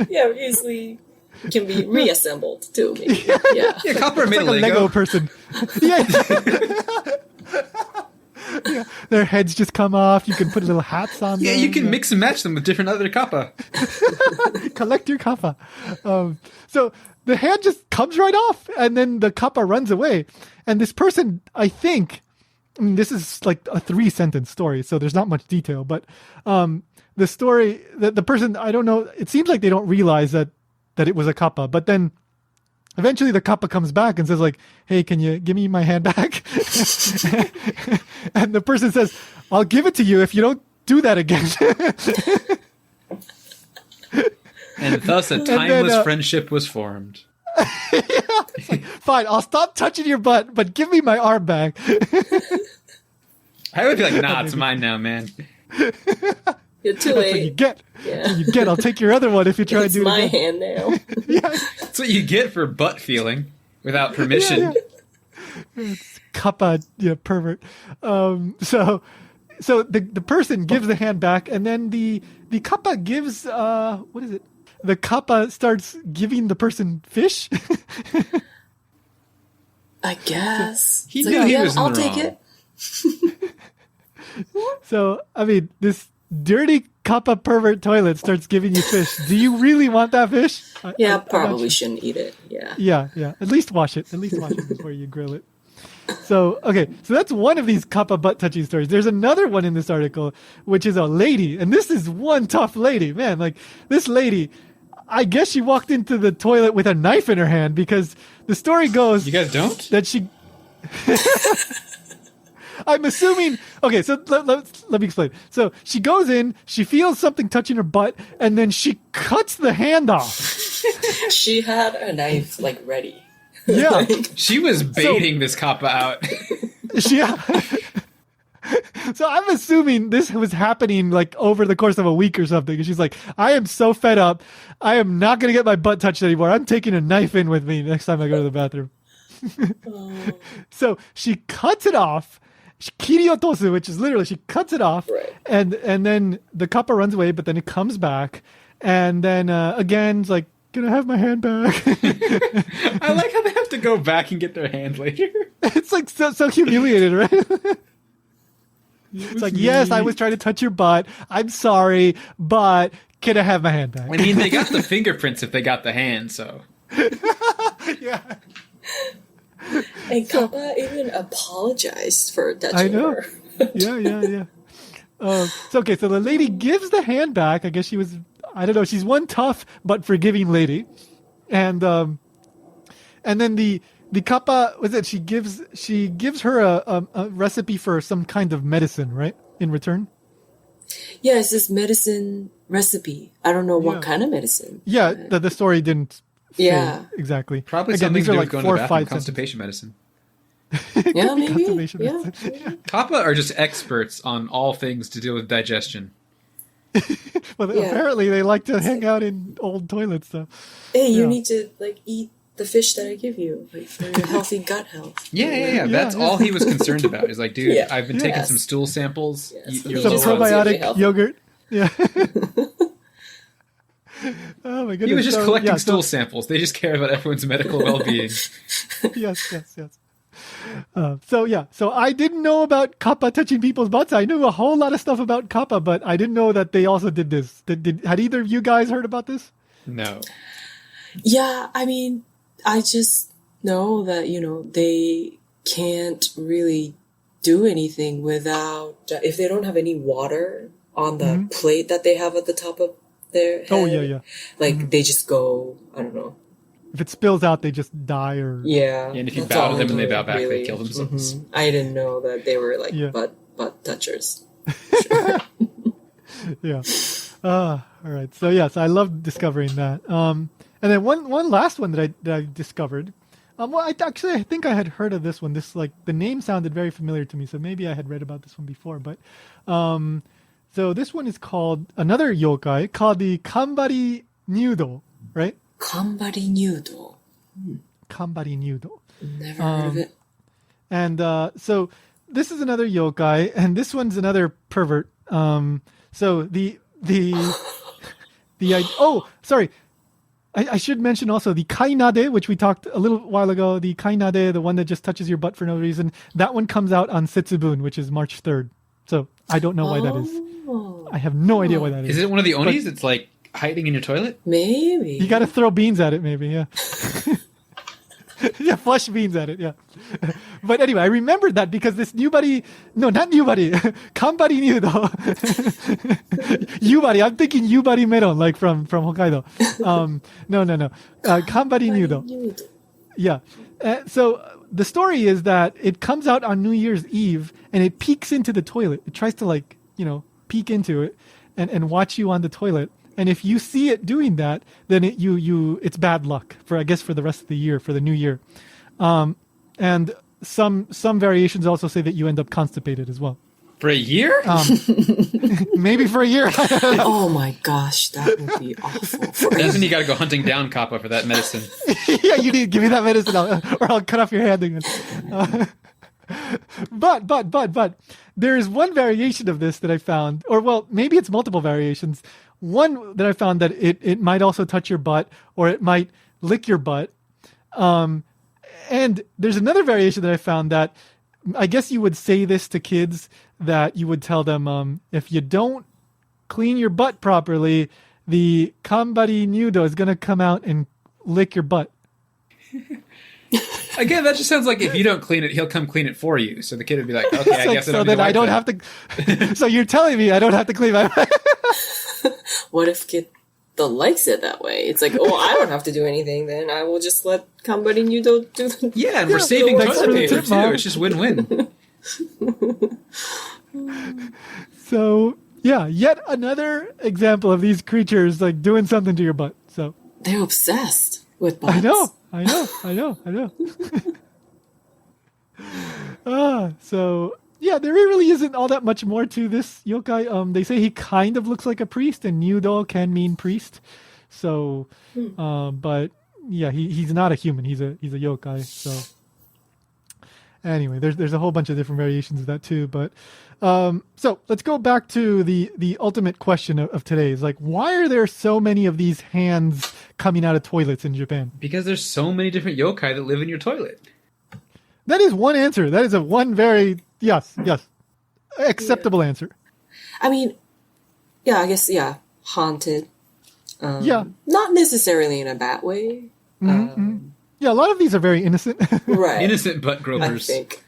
Yeah, easily can be reassembled too. Maybe. Yeah. Yeah, kappa are made Like of a Lego. Lego person. Yeah. Yeah. Their heads just come off. You can put little hats on Yeah, them. you can mix and match them with different other kappa. Collect your kappa. So the hand just comes right off, and then the kappa runs away. And this person, I mean, this is like a 3-sentence story, so there's not much detail. But the story, the person, I don't know, it seems like they don't realize that it was a kappa. But then eventually the kappa comes back and says like, hey, can you give me my hand back? And the person says, I'll give it to you if you don't do that again. And thus a timeless friendship was formed. Like, fine, I'll stop touching your butt, but give me my arm back. I would be like, nah, it's mine now, man. You're too That's what you late. get. Yeah. You get. I'll take your other one if you try It's to do it my again. hand now. Yeah, That's what you get for butt feeling without permission. yeah. It's kappa, pervert. So so the person gives the hand back, and then the kappa gives what is it? The kappa starts giving the person fish. I guess. He knew he was in I'll the take wrong. it. So, I mean, this dirty kappa pervert toilet starts giving you fish. Do you really want that fish? I'm not Probably sure. shouldn't eat it. Yeah. Yeah. At least wash it. At least wash it before you grill it. So, okay. So that's one of these kappa butt touching stories. There's another one in this article, which is a lady. And this is one tough lady. Man, like this lady, I guess she walked into the toilet with a knife in her hand because the story goes... You guys don't? That she... I'm assuming... Okay, so let me explain. So she goes in, she feels something touching her butt, and then she cuts the hand off. She had a knife like ready. Yeah. She was baiting this kappa out. So I'm assuming this was happening like over the course of a week or something. And she's like, I am so fed up. I am not going to get my butt touched anymore. I'm taking a knife in with me next time I go to the bathroom. So she cuts it off. Kiriotosu, which is literally she cuts it off. Right. And then the kappa runs away, but then it comes back. And then again, it's like, can I have my hand back? I like how they have to go back and get their hand later. It's like so humiliated, right? It's like, yes, I was trying to touch your butt. I'm sorry, but can I have my hand back? I mean, they got the fingerprints if they got the hand, so. Yeah. And Kappa even apologized for touching I know. her. Yeah. So the lady gives the hand back. I guess she was, I don't know, she's one tough but forgiving lady. And then the kappa, was it, she gives her a recipe for some kind of medicine, right? In return? Yeah, it's this medicine recipe. I don't know what kind of medicine. Yeah, the story didn't say Yeah. exactly. Probably Again, something these to are do like with going 4 to the or bathroom, 5 constipation medicine. Yeah, maybe. Constipation Yeah. medicine. Kappa are just experts on all things to deal with digestion. Well, Yeah. apparently they like to hang out in old toilets, so. Hey, you Yeah. need to like eat the fish that I give you, like for your healthy gut health. Yeah. That's all he was concerned about. He's like, dude, Yeah. I've been taking Yes. some stool samples. Yes. You're Some Just low on- probiotic. probiotic healthy. yogurt. Yeah. Oh my goodness. He was just collecting so- stool samples. They just care about everyone's medical well-being. Yes. So I didn't know about kappa touching people's butts. I knew a whole lot of stuff about kappa, but I didn't know that they also did this. Had either of you guys heard about this? No. Yeah, I mean, I just know that, they can't really do anything without, if they don't have any water on the plate that they have at the top of their head. Oh, yeah. Like, they just go, I don't know. If it spills out, they just die or... Yeah. And if you that's bow to all them and they do, bow back, they really. kill themselves. I didn't know that they were like Yeah. butt touchers. Yeah. All right. So I love discovering that. And then one last one that I discovered. Well, I think I had heard of this one. This the name sounded very familiar to me, so maybe I had read about this one before. But so this one is called another yokai called the Kanbari nyūdō, right? Kanbari nyūdō. Kanbari nyūdō. Never heard of it. And so this is another yokai, and this one's another pervert. So sorry. I should mention also the Kainade, which we talked a little while ago. The Kainade, the one that just touches your butt for no reason. That one comes out on Setsubun, which is March 3rd. So I don't know why that is. Oh, I have no idea why that is. Is it one of the onis that's like hiding in your toilet? maybe. You got to throw beans at it, maybe. Yeah. Yeah, flush beans at it. Yeah. But anyway, I remembered that because this Kanbari nyūdō. Yubari. I'm thinking Yubari melon, like from Hokkaido. No. Kanbari nyūdō. Yeah. So the story is that it comes out on New Year's Eve and it peeks into the toilet. It tries to peek into it and watch you on the toilet. And if you see it doing that, then it's bad luck for the rest of the year, for the new year. And some variations also say that you end up constipated as well. For a year? Maybe for a year. Oh my gosh, that would be awful. Then you got to go hunting down kappa for that medicine. Yeah, you need to give me that medicine or I'll cut off your hand again. But there's one variation of this that I found, or well, maybe it's multiple variations. One that I found that it might also touch your butt, or it might lick your butt. And there's another variation that I found that I guess you would say this to kids, that you would tell them, if you don't clean your butt properly, the Kanbari nyūdō is going to come out and lick your butt. Again, that just sounds like if you don't clean it, he'll come clean it for you. So the kid would be like, okay, I guess I don't need to wipe don't that. have to. So you're telling me I don't have to clean my butt? What if kid likes it that way? It's like, oh, I don't have to do anything. Then I will just let Kanbari nyūdō do the. Yeah, and we're saving thanks toilet for the paper tip, too. Mom. It's just win-win. So yeah, yet another example of these creatures like doing something to your butt. So They're obsessed with butts. I know. So yeah, there really isn't all that much more to this yokai. They say he kind of looks like a priest, and nyūdō can mean priest. So, but yeah, he's not a human. He's a yokai. So anyway, there's a whole bunch of different variations of that too. But so let's go back to the ultimate question of today. Is like, why are there so many of these hands coming out of toilets in Japan? Because there's so many different yokai that live in your toilet. That is one answer. That is a one very yes acceptable answer. I mean, yeah, I guess, yeah, haunted. Yeah. Not necessarily in a bad way. Yeah, a lot of these are very innocent. Right. Innocent butt I gropers. think.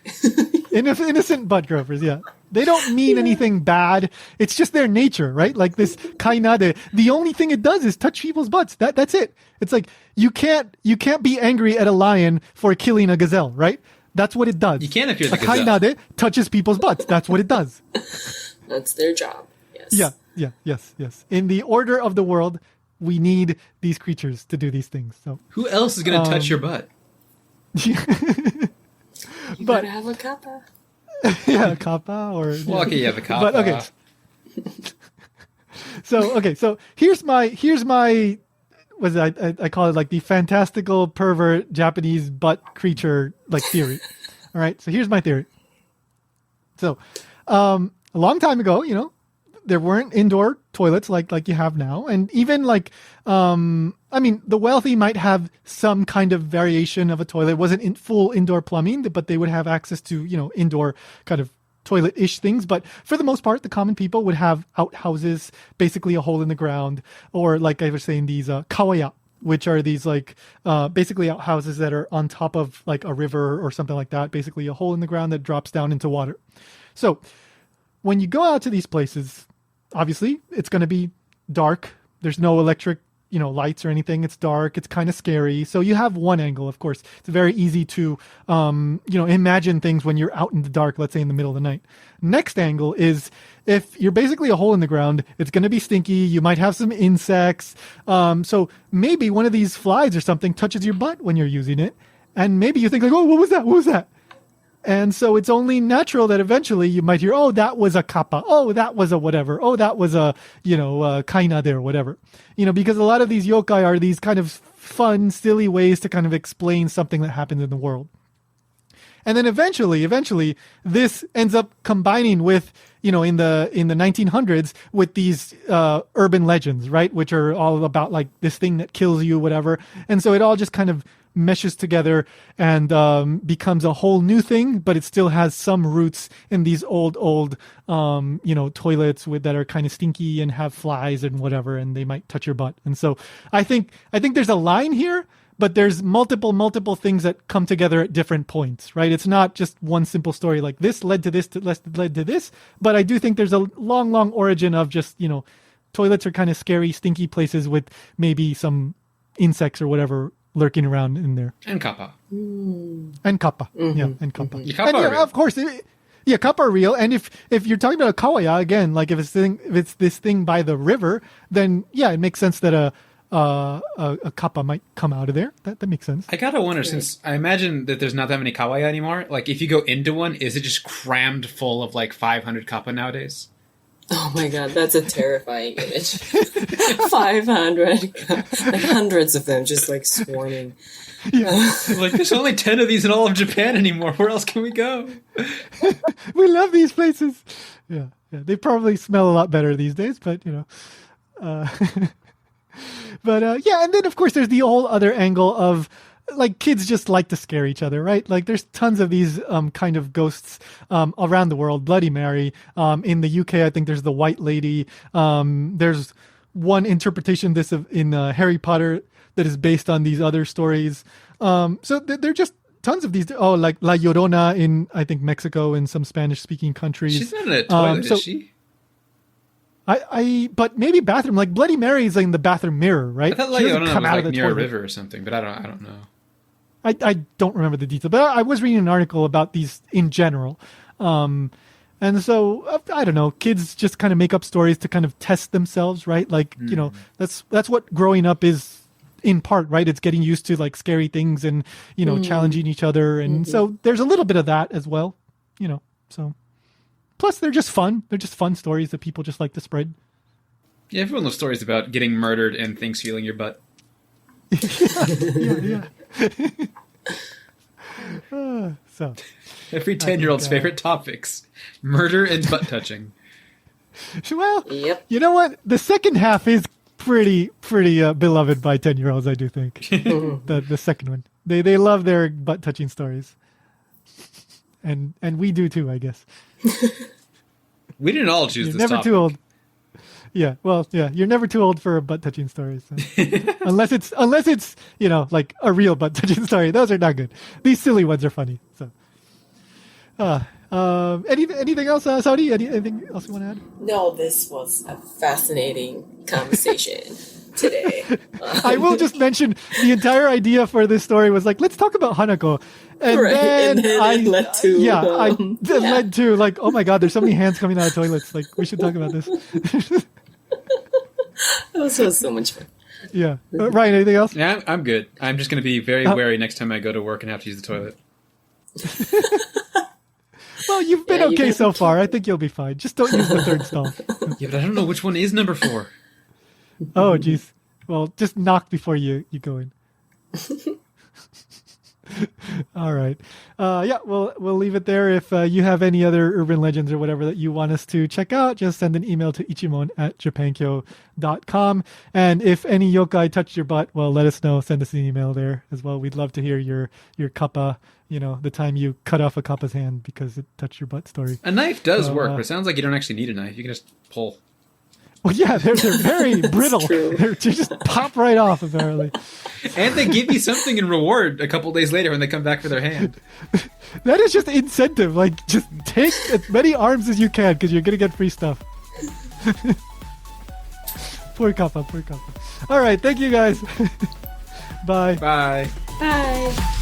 Innocent butt gropers, yeah. They don't mean anything bad. It's just their nature, right? Like this Kainade, the only thing it does is touch people's butts. That's it. It's like you can't be angry at a lion for killing a gazelle, right? That's what it does. You can if you're the a gazelle. Kainade touches people's butts. That's what it does. That's their job. Yes. Yes. In the order of the world, we need these creatures to do these things. So Who else is going to touch your butt? You better have a kappa. yeah, kappa or Well, okay, yeah, the kappa. But okay. So here's my was it, I call it like the fantastical pervert Japanese butt creature like theory. All right. So here's my theory. So a long time ago, there weren't indoor toilets like you have now, and even like I mean, the wealthy might have some kind of variation of a toilet. It wasn't in full indoor plumbing, but they would have access to indoor kind of toilet-ish things. But for the most part, the common people would have outhouses, basically a hole in the ground, or like I was saying, these kawaya, which are these like basically outhouses that are on top of like a river or something like that. Basically, a hole in the ground that drops down into water. So when you go out to these places, obviously it's going to be dark. There's no electric lights or anything. It's dark. It's kind of scary. So you have one angle, of course. It's very easy to, imagine things when you're out in the dark, let's say in the middle of the night. Next angle is if you're basically a hole in the ground, it's going to be stinky. You might have some insects. So maybe one of these flies or something touches your butt when you're using it. And maybe you think like, oh, what was that? What was that? And so it's only natural that eventually you might hear, oh, that was a kappa. Oh, that was a whatever. Oh, that was a, kainade or whatever. Because a lot of these yokai are these kind of fun, silly ways to kind of explain something that happens in the world. And then eventually, this ends up combining with, in the 1900s with these urban legends, right? Which are all about like this thing that kills you, whatever. And so it all just kind of meshes together and becomes a whole new thing, but it still has some roots in these old toilets that are kind of stinky and have flies and whatever, and they might touch your butt. And so I think there's a line here, but there's multiple things that come together at different points, right? It's not just one simple story like this led to this, led to this, but I do think there's a long origin of just, toilets are kind of scary, stinky places with maybe some insects or whatever lurking around in there. And kappa. And kappa. Mm-hmm. Yeah, and kappa. Mm-hmm. Kappa and are real. of course, kappa are real. And if you're talking about a kawaya, again, like if it's this thing by the river, then yeah, it makes sense that a kappa might come out of there. That makes sense. I gotta wonder, since I imagine that there's not that many kawaya anymore, like if you go into one, is it just crammed full of like 500 kappa nowadays? Oh my god, that's a terrifying image. 500, like hundreds of them just like swarming. Like, there's only 10 of these in all of Japan anymore. Where else can we go? We love these places. Yeah. They probably smell a lot better these days, but but yeah, and then of course there's the whole other angle of like kids just like to scare each other, right? Like there's tons of these kind of ghosts around the world. Bloody Mary. In the UK, I think there's the White Lady. There's one interpretation of this in Harry Potter that is based on these other stories. So they're just tons of these. Oh, like La Llorona in, I think, Mexico and some Spanish-speaking countries. She's not in a toilet, is she? But maybe bathroom. Like Bloody Mary is in the bathroom mirror, right? I thought La Llorona was like near a river or something, but I don't know. I don't remember the detail, but I was reading an article about these in general. And so, I don't know, kids just kind of make up stories to kind of test themselves, right? Like, you know, that's what growing up is in part, right? It's getting used to like scary things and, you know, challenging each other. And so there's a little bit of that as well, you know, so. Plus, they're just fun. They're just fun stories that people just like to spread. Yeah, everyone loves stories about getting murdered and things feeling your butt. Yeah. So every 10-year-old's favorite topics: murder and butt touching. Well, Yep. You know what? The second half is pretty beloved by 10-year-olds. I do think the second one. They love their butt touching stories, and we do too, I guess. We didn't all choose You're this never topic. too old. Yeah, well, yeah, you're never too old for butt touching stories, so. unless it's you know like a real butt touching story. Those are not good. These silly ones are funny. So, anything else, Saudi? Anything else you want to add? No, this was a fascinating conversation today. I will just mention the entire idea for this story was like, let's talk about Hanako. And Right, then, and then it led to, led to like, oh my god, there's so many hands coming out of toilets. Like, we should talk about this. It was so much fun. Yeah. Ryan, anything else? Yeah, I'm good. I'm just going to be very wary next time I go to work and have to use the toilet. Well, you've been okay so far. I think you'll be fine. Just don't use the third stall. Yeah, but I don't know which one is number 4. Oh, geez. Well, just knock before you go in. All right. Yeah, we'll leave it there. If you have any other urban legends or whatever that you want us to check out, just send an email to ichimon@japankyo.com. And if any yokai touched your butt, well, let us know. Send us an email there as well. We'd love to hear your kappa, you know, the time you cut off a kappa's hand because it touched your butt story. A knife does work, but it sounds like you don't actually need a knife. You can just pull. Well, yeah, they're very brittle. They just pop right off, apparently. And they give you something in reward a couple days later when they come back for their hand. That is just incentive. Like, just take as many arms as you can because you're going to get free stuff. Poor kappa. All right, thank you guys. Bye. Bye. Bye.